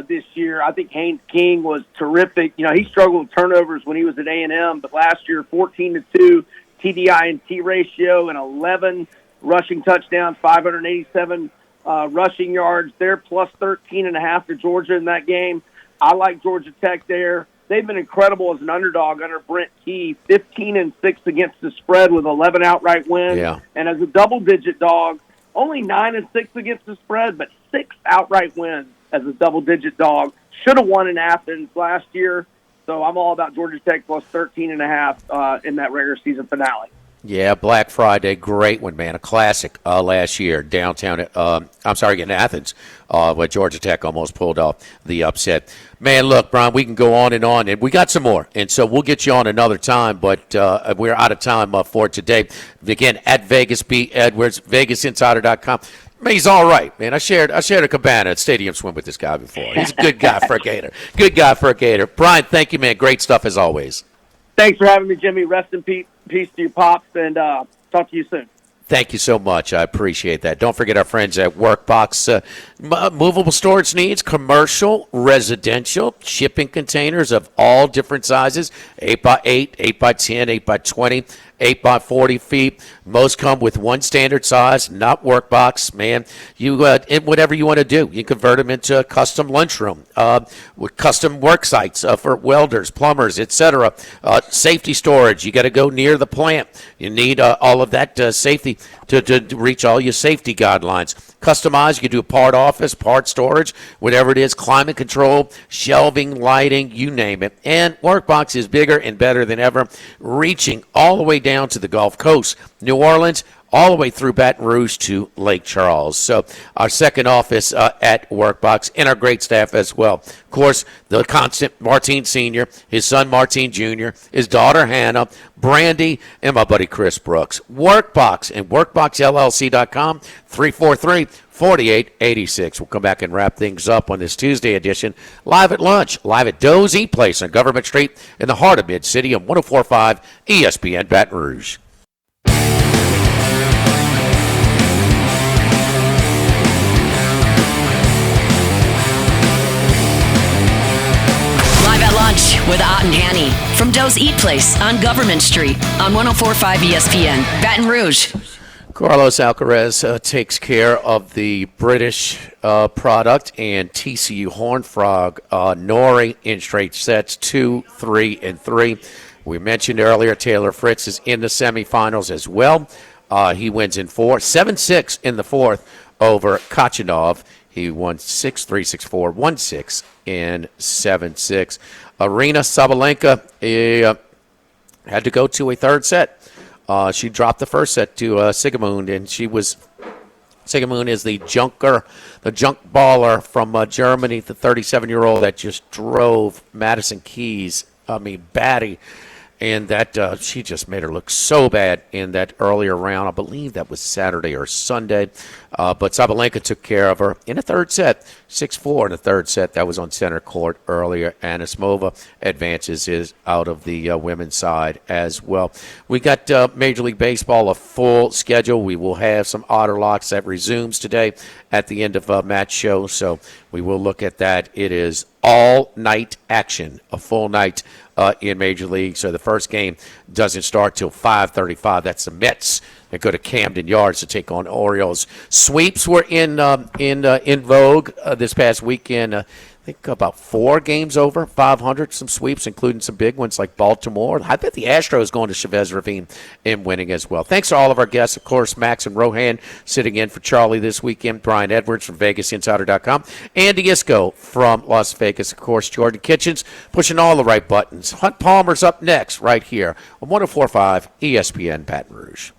this year. I think Haynes King was terrific. He struggled with turnovers when he was at A&M, but last year 14-2 TDI&T ratio and 11 rushing touchdowns, 587 rushing yards. They're plus 13.5 to Georgia in that game. I like Georgia Tech there. They've been incredible as an underdog under Brent Key, 15-6 against the spread with 11 outright wins. Yeah. And as a double-digit dog, only 9-6 against the spread, but 6 outright wins as a double-digit dog. Should have won in Athens last year. So I'm all about Georgia Tech plus 13.5 in that regular season finale. Yeah, Black Friday, great one, man. A classic last year downtown. In Athens, where Georgia Tech almost pulled off the upset. Man, look, Brian, we can go on, and we got some more. And so we'll get you on another time, but we're out of time for today. Again, at Vegas B. Edwards, VegasInsider.com. I mean, he's all right, man. I shared a cabana at Stadium Swim with this guy before. He's a good guy for a Gator. Good guy for a Gator. Brian, thank you, man. Great stuff as always. Thanks for having me, Jimmy. Rest in peace to your pops, and talk to you soon. Thank you so much. I appreciate that. Don't forget our friends at Workbox. Movable storage needs, commercial, residential, shipping containers of all different sizes, 8x8, 8x10, 8x20, 8x40 feet. Most come with one standard size, not Workbox. Man, you whatever you want to do, you convert them into a custom lunchroom, with custom work sites for welders, plumbers, etc. Safety storage. You got to go near the plant. You need all of that safety to reach all your safety guidelines. Customized, you can do part office, part storage, whatever it is, climate control, shelving, lighting, you name it. And Workbox is bigger and better than ever, reaching all the way down to the Gulf Coast, New Orleans, all the way through Baton Rouge to Lake Charles. So our second office at Workbox, and our great staff as well. Of course, the constant Martine Sr., his son Martine Jr., his daughter Hannah, Brandy, and my buddy Chris Brooks. Workbox and WorkboxLLC.com, 343-4886. We'll come back and wrap things up on this Tuesday edition, live at lunch, live at Doe's Eat Place on Government Street in the heart of Mid-City on 104.5 ESPN Baton Rouge. With Ott and Hanny from Doe's Eat Place on Government Street on 104.5 ESPN, Baton Rouge. Carlos Alcaraz takes care of the British product, and TCU Horned Frog, Nori in straight sets, 2, 3, and 3. We mentioned earlier Taylor Fritz is in the semifinals as well. He wins in 4, 7-6 in the fourth over Kachanov. He won 6-3, 6-4, 1-6, and 7-6. Arina Sabalenka had to go to a third set. She dropped the first set to Sigamund, and Sigamund is the junk baller from Germany, the 37-year-old that just drove Madison Keys, batty. And that she just made her look so bad in that earlier round. I believe that was Saturday or Sunday. But Sabalenka took care of her in a third set, 6-4 in the third set. That was on center court earlier. Anisimova advances out of the women's side as well. We got Major League Baseball, a full schedule. We will have some Otter Locks that resumes today at the end of match show. So we will look at that. It is all-night action, a full night in Major League. So the first game doesn't start till 5:35. That's the Mets that go to Camden Yards to take on Orioles. Sweeps were in vogue this past weekend. I think about 4 games over 500, some sweeps, including some big ones like Baltimore. I bet the Astros going to Chavez Ravine and winning as well. Thanks to all of our guests, of course, Max and Rohan sitting in for Charlie this weekend, Brian Edwards from VegasInsider.com, Andy Isco from Las Vegas, of course, Jordan Kitchens pushing all the right buttons. Hunt Palmer's up next right here on 104.5 ESPN Baton Rouge.